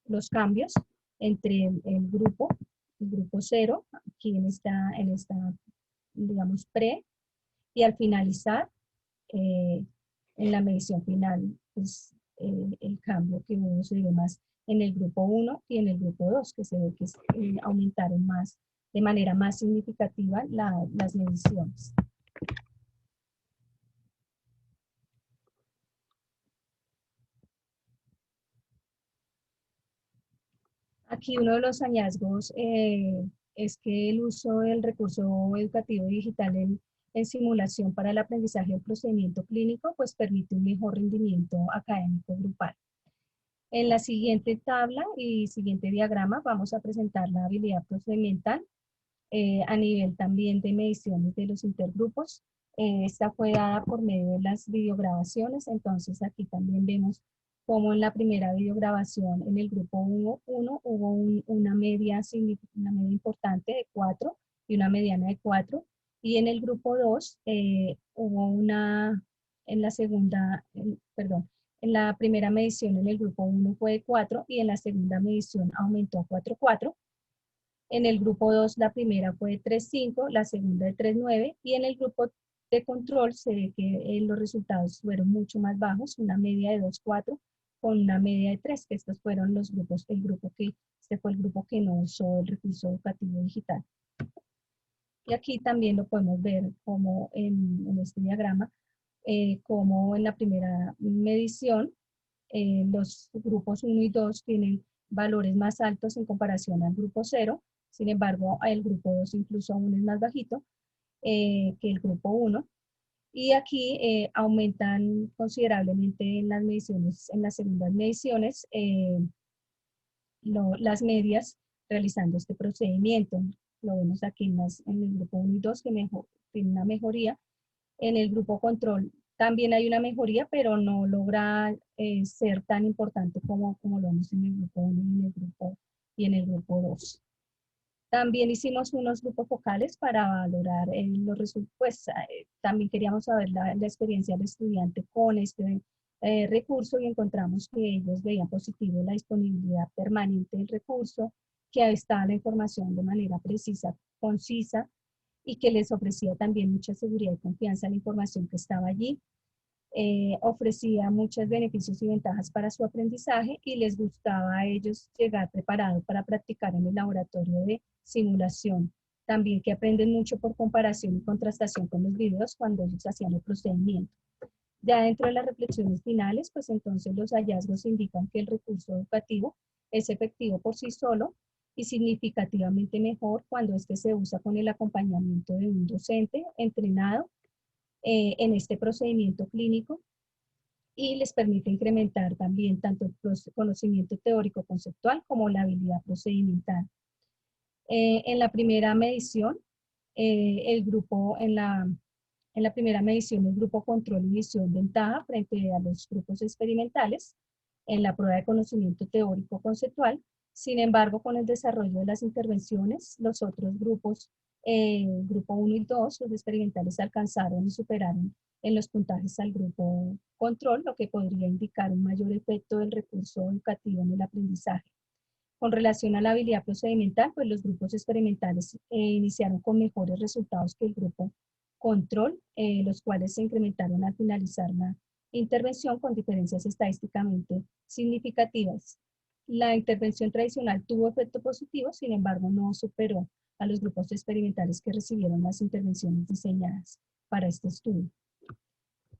los cambios entre el grupo 0, aquí en esta digamos, y al finalizar, en la medición final, pues, el cambio que hubo se ve más en el grupo 1 y en el grupo 2, que se ve que aumentaron más, de manera más significativa las mediciones. Aquí uno de los hallazgos es que el uso del recurso educativo digital en simulación para el aprendizaje del procedimiento clínico, pues permite un mejor rendimiento académico grupal. En la siguiente tabla y siguiente diagrama vamos a presentar la habilidad procedimental a nivel también de mediciones de los intergrupos. Esta fue dada por medio de las videograbaciones, entonces aquí también vemos cómo en la primera videograbación en el grupo 1 hubo una media importante de 4 y una mediana de 4, y en el grupo 2 hubo en la segunda, perdón, en la primera medición en el grupo 1 fue de 4 y en la segunda medición aumentó a 4,4. En el grupo 2 la primera fue de 3,5, la segunda de 3,9 y en el grupo de control se ve que los resultados fueron mucho más bajos, una media de 2,4 con una media de 3, que estos fueron los grupos, este fue el grupo que no usó el recurso educativo digital. Y aquí también lo podemos ver como en este diagrama, como en la primera medición, los grupos 1 y 2 tienen valores más altos en comparación al grupo 0, sin embargo, el grupo 2 incluso aún es más bajito que el grupo 1. Y aquí aumentan considerablemente en las mediciones, en las segundas mediciones, las medias realizando este procedimiento. Lo vemos aquí en el grupo 1 y 2 que tiene una mejoría. En el grupo control también hay una mejoría, pero no logra ser tan importante como lo vemos en el grupo 1 y en el grupo 2. También hicimos unos grupos focales para valorar los resultados. Pues también queríamos saber la experiencia del estudiante con este recurso y encontramos que ellos veían positivo la disponibilidad permanente del recurso, que estaba la información de manera precisa, concisa, y que les ofrecía también mucha seguridad y confianza en la información que estaba allí. Ofrecía muchos beneficios y ventajas para su aprendizaje y les gustaba a ellos llegar preparados para practicar en el laboratorio de simulación. También que aprenden mucho por comparación y contrastación con los videos cuando ellos hacían el procedimiento. Ya dentro de las reflexiones finales, pues entonces los hallazgos indican que el recurso educativo es efectivo por sí solo y significativamente mejor cuando este se usa con el acompañamiento de un docente entrenado en este procedimiento clínico y les permite incrementar también tanto el conocimiento teórico conceptual como la habilidad procedimental. En la primera medición, en la primera medición el grupo control inició en ventaja frente a los grupos experimentales en la prueba de conocimiento teórico conceptual. Sin embargo, con el desarrollo de las intervenciones, los otros grupos, grupo 1 y 2, los experimentales alcanzaron y superaron en los puntajes al grupo control, lo que podría indicar un mayor efecto del recurso educativo en el aprendizaje. Con relación a la habilidad procedimental, pues los grupos experimentales iniciaron con mejores resultados que el grupo control, los cuales se incrementaron al finalizar la intervención con diferencias estadísticamente significativas. La intervención tradicional tuvo efecto positivo, sin embargo, no superó a los grupos experimentales que recibieron las intervenciones diseñadas para este estudio.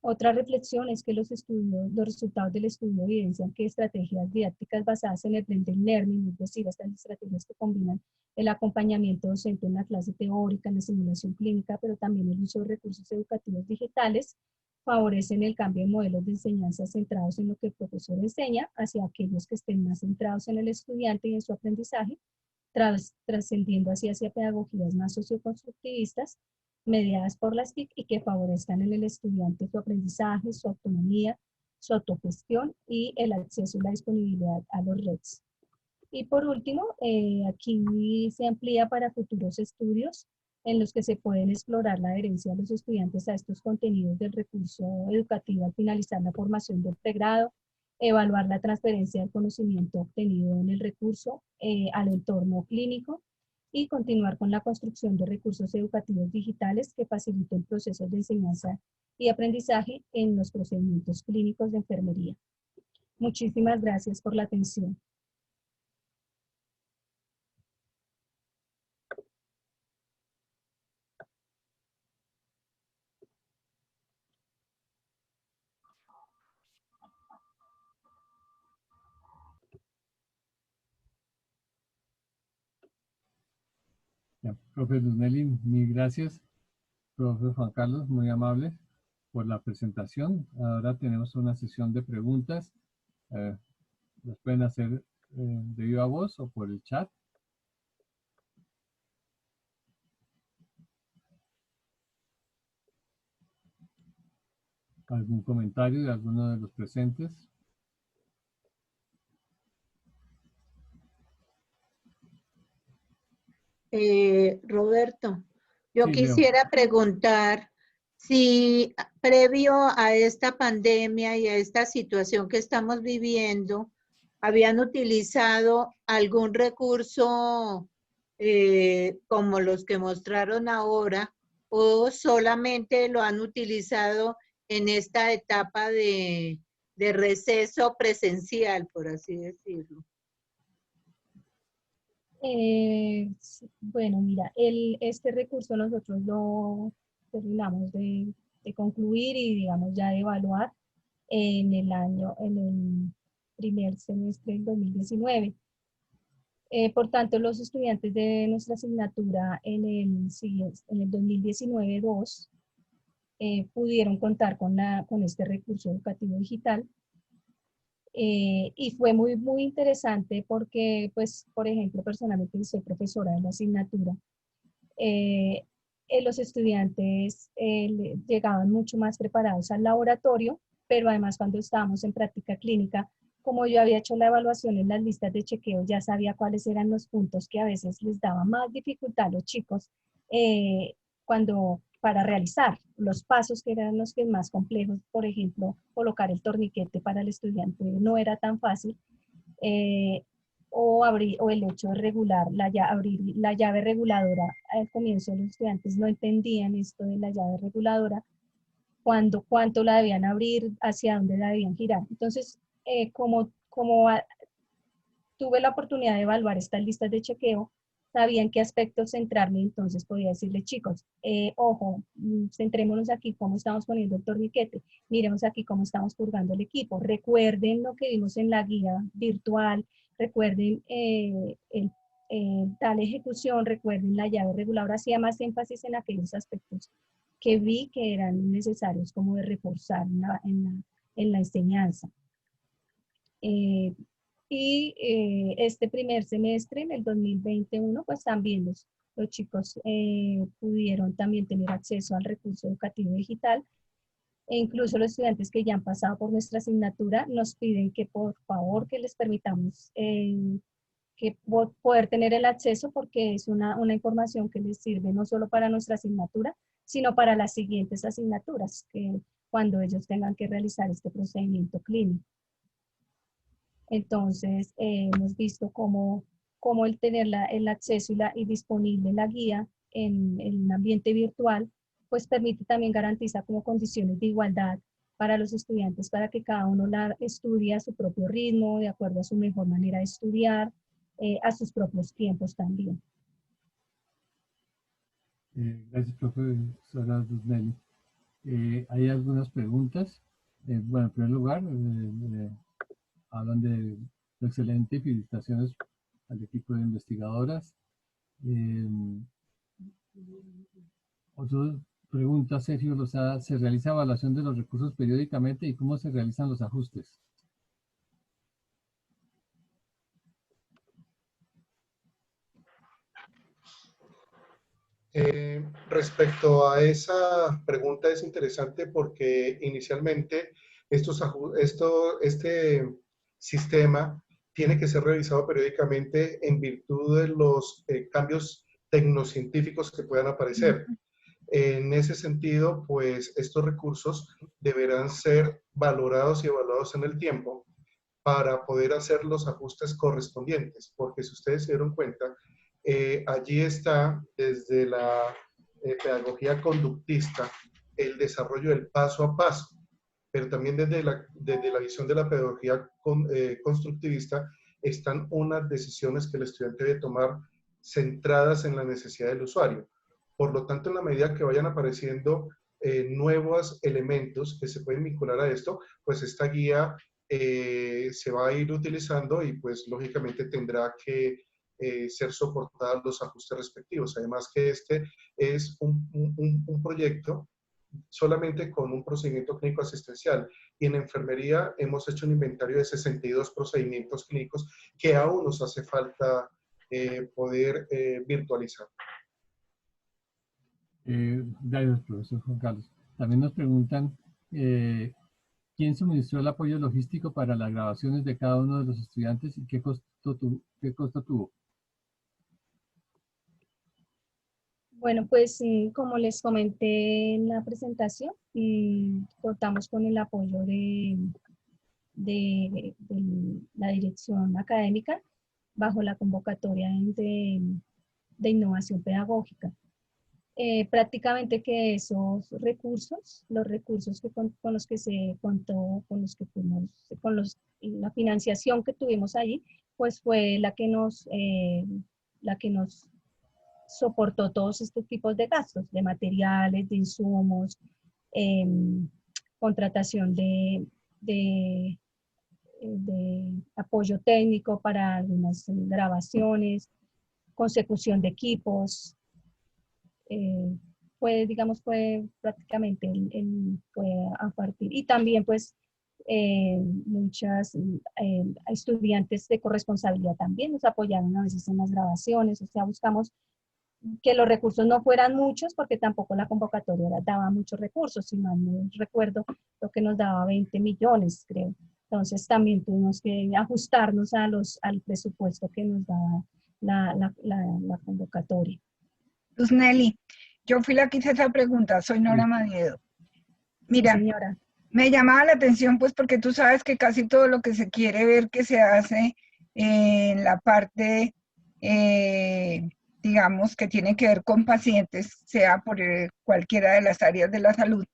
Otra reflexión es que los resultados del estudio evidencian que estrategias didácticas basadas en el blended learning, es decir, estas estrategias que combinan el acompañamiento docente en la clase teórica, en la simulación clínica, pero también el uso de recursos educativos digitales, favorecen el cambio de modelos de enseñanza centrados en lo que el profesor enseña hacia aquellos que estén más centrados en el estudiante y en su aprendizaje, trascendiendo así hacia pedagogías más socioconstructivistas, mediadas por las TIC y que favorezcan en el estudiante su aprendizaje, su autonomía, su autogestión y el acceso y la disponibilidad a los redes. Y por último, aquí se amplía para futuros estudios en los que se pueden explorar la adherencia de los estudiantes a estos contenidos del recurso educativo al finalizar la formación del pregrado, evaluar la transferencia del conocimiento obtenido en el recurso al entorno clínico y continuar con la construcción de recursos educativos digitales que faciliten procesos de enseñanza y aprendizaje en los procedimientos clínicos de enfermería. Muchísimas gracias por la atención. Ya, profe Luz Nelly, mil gracias. Profe Juan Carlos, muy amable por la presentación. Ahora tenemos una sesión de preguntas. Las pueden hacer de viva voz o por el chat. ¿Algún comentario de alguno de los presentes? Roberto, yo Sí, Leo. quisiera preguntar si previo a esta pandemia y a esta situación que estamos viviendo, habían utilizado algún recurso como los que mostraron ahora o solamente lo han utilizado en esta etapa de receso presencial, por así decirlo. Bueno, mira, este recurso nosotros lo terminamos de concluir y digamos ya de evaluar en el primer semestre del 2019. Por tanto, los estudiantes de nuestra asignatura en el 2019-2 pudieron contar con este recurso educativo digital. Y fue muy, muy interesante porque, pues, por ejemplo, personalmente soy profesora de la asignatura. Los estudiantes llegaban mucho más preparados al laboratorio, pero además cuando estábamos en práctica clínica, como yo había hecho la evaluación en las listas de chequeo, ya sabía cuáles eran los puntos que a veces les daba más dificultad a los chicos para realizar los pasos que eran los que más complejos. Por ejemplo, colocar el torniquete para el estudiante no era tan fácil, o el hecho de regular, abrir la llave reguladora. Al comienzo los estudiantes no entendían esto de la llave reguladora, cuánto la debían abrir, hacia dónde la debían girar. Entonces, tuve la oportunidad de evaluar estas listas de chequeo, sabía en qué aspectos centrarme, entonces podía decirle, chicos, ojo, centrémonos aquí cómo estamos poniendo el torniquete, miremos aquí cómo estamos purgando el equipo, recuerden lo que vimos en la guía virtual, recuerden tal ejecución, recuerden la llave reguladora, hacía más énfasis en aquellos aspectos que vi que eran necesarios como de reforzar en la enseñanza. Este primer semestre, en el 2021, pues también los chicos pudieron también tener acceso al recurso educativo digital, e incluso los estudiantes que ya han pasado por nuestra asignatura nos piden que por favor que les permitamos poder tener el acceso, porque es una información que les sirve no solo para nuestra asignatura, sino para las siguientes asignaturas, cuando ellos tengan que realizar este procedimiento clínico. Entonces, hemos visto cómo el tener el acceso y disponible la guía en un ambiente virtual pues permite también garantizar como condiciones de igualdad para los estudiantes, para que cada uno la estudie a su propio ritmo, de acuerdo a su mejor manera de estudiar, a sus propios tiempos también. Gracias, profesora Dusnelli. Hay algunas preguntas. Bueno, en primer lugar, hablan de lo excelente y felicitaciones al equipo de investigadoras. Otra pregunta, Sergio Lozada, ¿se realiza evaluación de los recursos periódicamente y cómo se realizan los ajustes? Respecto a esa pregunta es interesante porque inicialmente este sistema tiene que ser revisado periódicamente en virtud de los cambios tecnocientíficos que puedan aparecer. En ese sentido, pues estos recursos deberán ser valorados y evaluados en el tiempo para poder hacer los ajustes correspondientes, porque si ustedes se dieron cuenta, allí está desde la pedagogía conductista el desarrollo del paso a paso, pero también desde la visión de la pedagogía constructivista están unas decisiones que el estudiante debe tomar centradas en la necesidad del usuario. Por lo tanto, en la medida que vayan apareciendo nuevos elementos que se pueden vincular a esto, pues esta guía se va a ir utilizando y pues lógicamente tendrá que ser soportados los ajustes respectivos. Además que este es un proyecto solamente con un procedimiento clínico asistencial y en enfermería hemos hecho un inventario de 62 procedimientos clínicos que aún nos hace falta poder virtualizar. Gracias, profesor Juan Carlos. También nos preguntan ¿quién suministró el apoyo logístico para las grabaciones de cada uno de los estudiantes y qué costo tuvo? Bueno, pues como les comenté en la presentación, contamos con el apoyo de la dirección académica bajo la convocatoria de innovación pedagógica. Prácticamente que esos recursos, los recursos con los que se contó, la financiación que tuvimos allí, pues fue la que nos soportó todos estos tipos de gastos, de materiales, de insumos, contratación de apoyo técnico para algunas grabaciones, consecución de equipos. Fue prácticamente fue a partir, y también pues muchas estudiantes de corresponsabilidad también nos apoyaron a veces en las grabaciones, o sea, buscamos que los recursos no fueran muchos porque tampoco la convocatoria daba muchos recursos, si mal no recuerdo, lo que nos daba 20 millones, creo. Entonces también tuvimos que ajustarnos al presupuesto que nos daba la convocatoria. Nelly, yo fui la que hice esa pregunta, soy Nora Madiedo. Mira, sí, señora. Me llamaba la atención pues porque tú sabes que casi todo lo que se quiere ver que se hace en la parte, digamos, que tiene que ver con pacientes, sea por cualquiera de las áreas de la salud,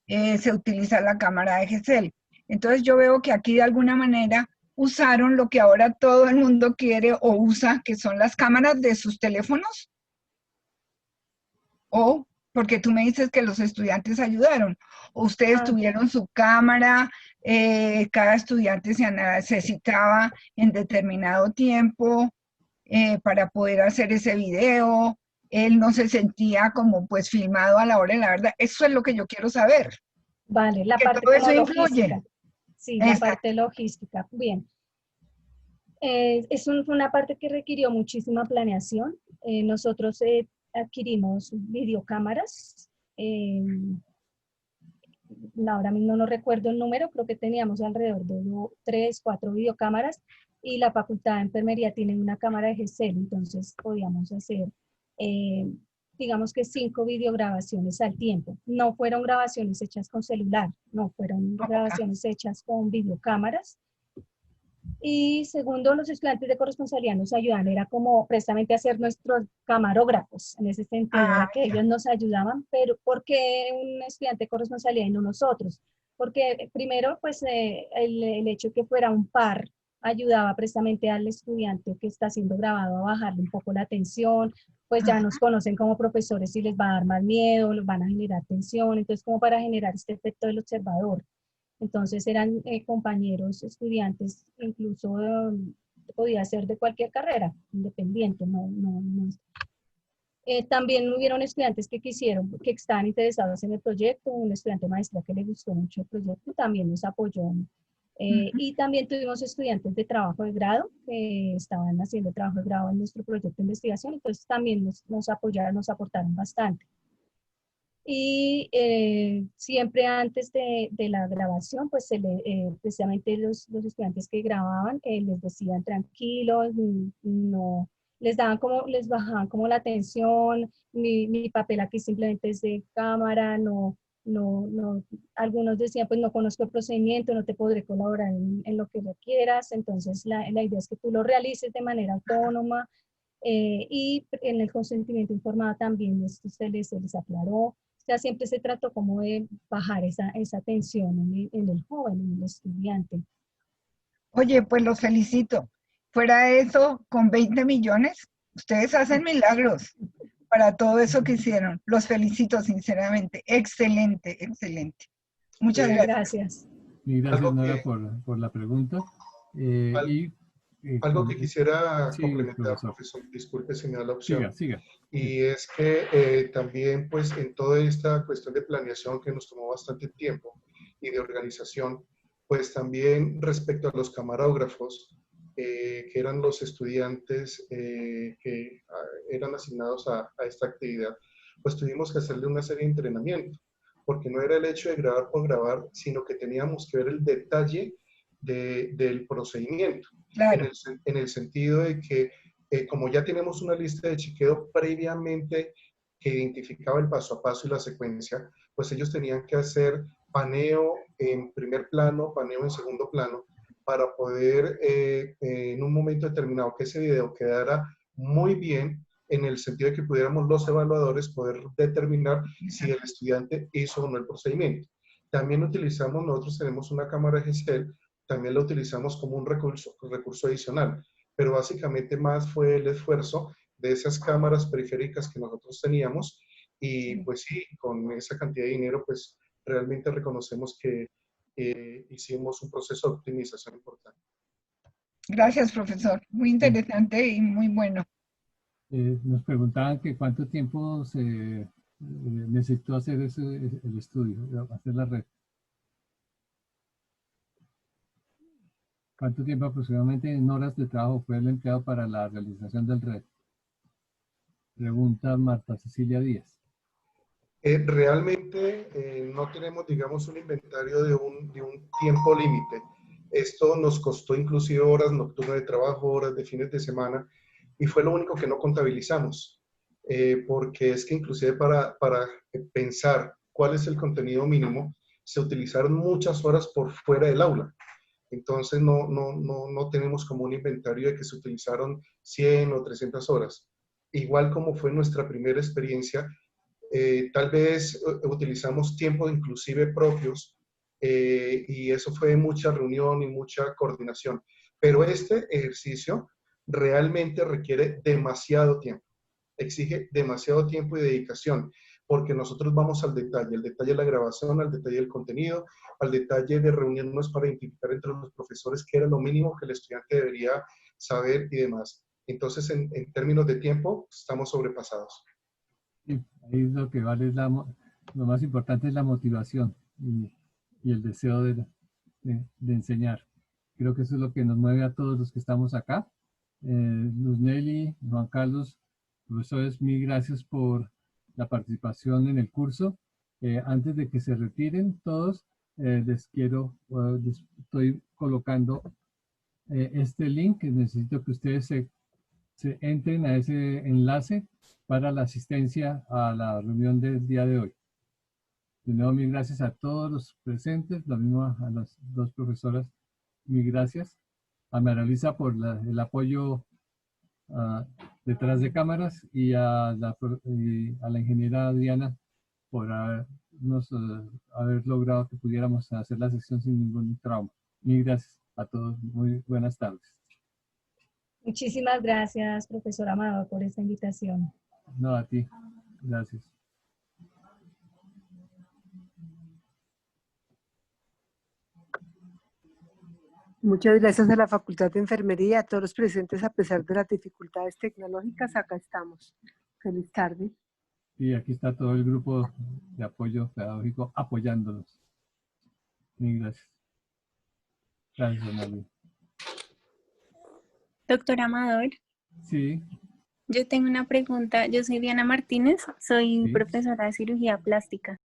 se utiliza la cámara de Gesell. Entonces yo veo que aquí de alguna manera usaron lo que ahora todo el mundo quiere o usa, que son las cámaras de sus teléfonos. O porque tú me dices que los estudiantes ayudaron, o ustedes tuvieron su cámara, cada estudiante se necesitaba en determinado tiempo para poder hacer ese video, él no se sentía como pues filmado a la hora de la verdad. Eso es lo que yo quiero saber. Vale, la que parte todo eso logística. influye. Sí, la parte logística. Bien. Es una parte que requirió muchísima planeación. Nosotros adquirimos videocámaras. Ahora mismo no recuerdo el número, creo que teníamos alrededor de 3, 4 videocámaras y la Facultad de Enfermería tiene una cámara de Gesell, entonces podíamos hacer, digamos que 5 videograbaciones al tiempo. No fueron grabaciones hechas con celular, no, fueron grabaciones hechas con videocámaras. Y segundo, los estudiantes de corresponsabilidad nos ayudaban, era como precisamente hacer nuestros camarógrafos, en ese sentido, Ah, era que ya. ellos nos ayudaban, pero ¿por qué un estudiante de corresponsabilidad y no nosotros? Porque primero, pues el hecho de que fuera un par ayudaba precisamente al estudiante que está siendo grabado a bajarle un poco la tensión, pues ya nos Ujú. conocen como profesores y les va a dar más miedo, los van a generar tensión, entonces como para generar este efecto del observador. Entonces eran compañeros, estudiantes, incluso podía ser de cualquier carrera, independiente, no. También hubieron estudiantes que quisieron, que estaban interesados en el proyecto, un estudiante de maestría que le gustó mucho el proyecto también nos apoyó. Ujú. Y también tuvimos estudiantes de trabajo de grado que estaban haciendo trabajo de grado en nuestro proyecto de investigación, entonces también nos apoyaron, nos aportaron bastante. Y siempre antes de la grabación, pues precisamente los estudiantes que grababan les decían tranquilos, no, les daban como, les bajaban como la tensión, mi papel aquí simplemente es de cámara, no, algunos decían pues no conozco el procedimiento, no te podré colaborar en lo que requieras, entonces la idea es que tú lo realices de manera autónoma, y en el consentimiento informado también esto se les aclaró. O sea, siempre se trató como de bajar esa tensión en el joven, en el estudiante. Oye, pues los felicito. Fuera de eso, con 20 millones, ustedes hacen milagros para todo eso que hicieron. Los felicito sinceramente. Excelente, excelente. Muchas Eh, gracias. Gracias. Y gracias, algo Nora, que, por la pregunta. Eh, al- y algo que quisiera sí, complementar, profesor. profesor, disculpe si me da la Siga, opción, siga. Sí. y es que también pues en toda esta cuestión de planeación que nos tomó bastante tiempo y de organización, pues también respecto a los camarógrafos, que eran los estudiantes que eran asignados a esta actividad, pues tuvimos que hacerle una serie de entrenamiento, porque no era el hecho de grabar por grabar, sino que teníamos que ver el detalle del procedimiento, Claro. en el sentido de que como ya tenemos una lista de chequeo previamente que identificaba el paso a paso y la secuencia, pues ellos tenían que hacer paneo en primer plano, paneo en segundo plano, para poder en un momento determinado que ese video quedara muy bien, en el sentido de que pudiéramos los evaluadores poder determinar si el estudiante hizo o no el procedimiento. También utilizamos, nosotros tenemos una cámara GESEL, también la utilizamos como un recurso adicional, pero básicamente más fue el esfuerzo de esas cámaras periféricas que nosotros teníamos y Sí. pues sí, con esa cantidad de dinero pues realmente reconocemos que hicimos un proceso de optimización importante. Gracias, profesor. Muy interesante y muy bueno. Nos preguntaban que cuánto tiempo se necesitó hacer el estudio, hacer la red. ¿Cuánto tiempo aproximadamente en horas de trabajo fue el empleado para la realización del red? Pregunta Marta Cecilia Díaz. Realmente no tenemos, digamos, un inventario de un tiempo límite. Esto nos costó inclusive horas nocturnas de trabajo, horas de fines de semana, y fue lo único que no contabilizamos, porque es que inclusive para pensar cuál es el contenido mínimo, se utilizaron muchas horas por fuera del aula. Entonces no tenemos como un inventario de que se utilizaron 100 o 300 horas. Igual como fue nuestra primera experiencia, tal vez utilizamos tiempo inclusive propios, y eso fue mucha reunión y mucha coordinación. Pero este ejercicio realmente requiere demasiado tiempo, exige demasiado tiempo y dedicación, porque nosotros vamos al detalle de la grabación, al detalle del contenido, al detalle de reunirnos para identificar entre los profesores qué era lo mínimo que el estudiante debería saber y demás. Entonces, en términos de tiempo, estamos sobrepasados. Sí, ahí lo que vale es lo más importante es la motivación y el deseo de enseñar. Creo que eso es lo que nos mueve a todos los que estamos acá. Luz Nelly, Juan Carlos, profesores, mil gracias por la participación en el curso. Antes de que se retiren todos, estoy colocando este link, que necesito que ustedes se entren a ese enlace para la asistencia a la reunión del día de hoy. De nuevo, mil gracias a todos los presentes, lo mismo a las dos profesoras, mil gracias. a María Luisa por el apoyo detrás de cámaras y a la ingeniera Adriana por haber logrado que pudiéramos hacer la sesión sin ningún trauma. Mil gracias a todos. Muy buenas tardes. Muchísimas gracias, profesor Amador, por esta invitación. No, a ti. Gracias. Muchas gracias a la Facultad de Enfermería y a todos los presentes a pesar de las dificultades tecnológicas. Acá estamos. Feliz tarde. Y aquí está todo el grupo de apoyo pedagógico apoyándonos. Mil gracias. Gracias, Donali. Doctor Amador, Sí, yo tengo una pregunta. Yo soy Diana Martínez, soy Sí. profesora de cirugía plástica.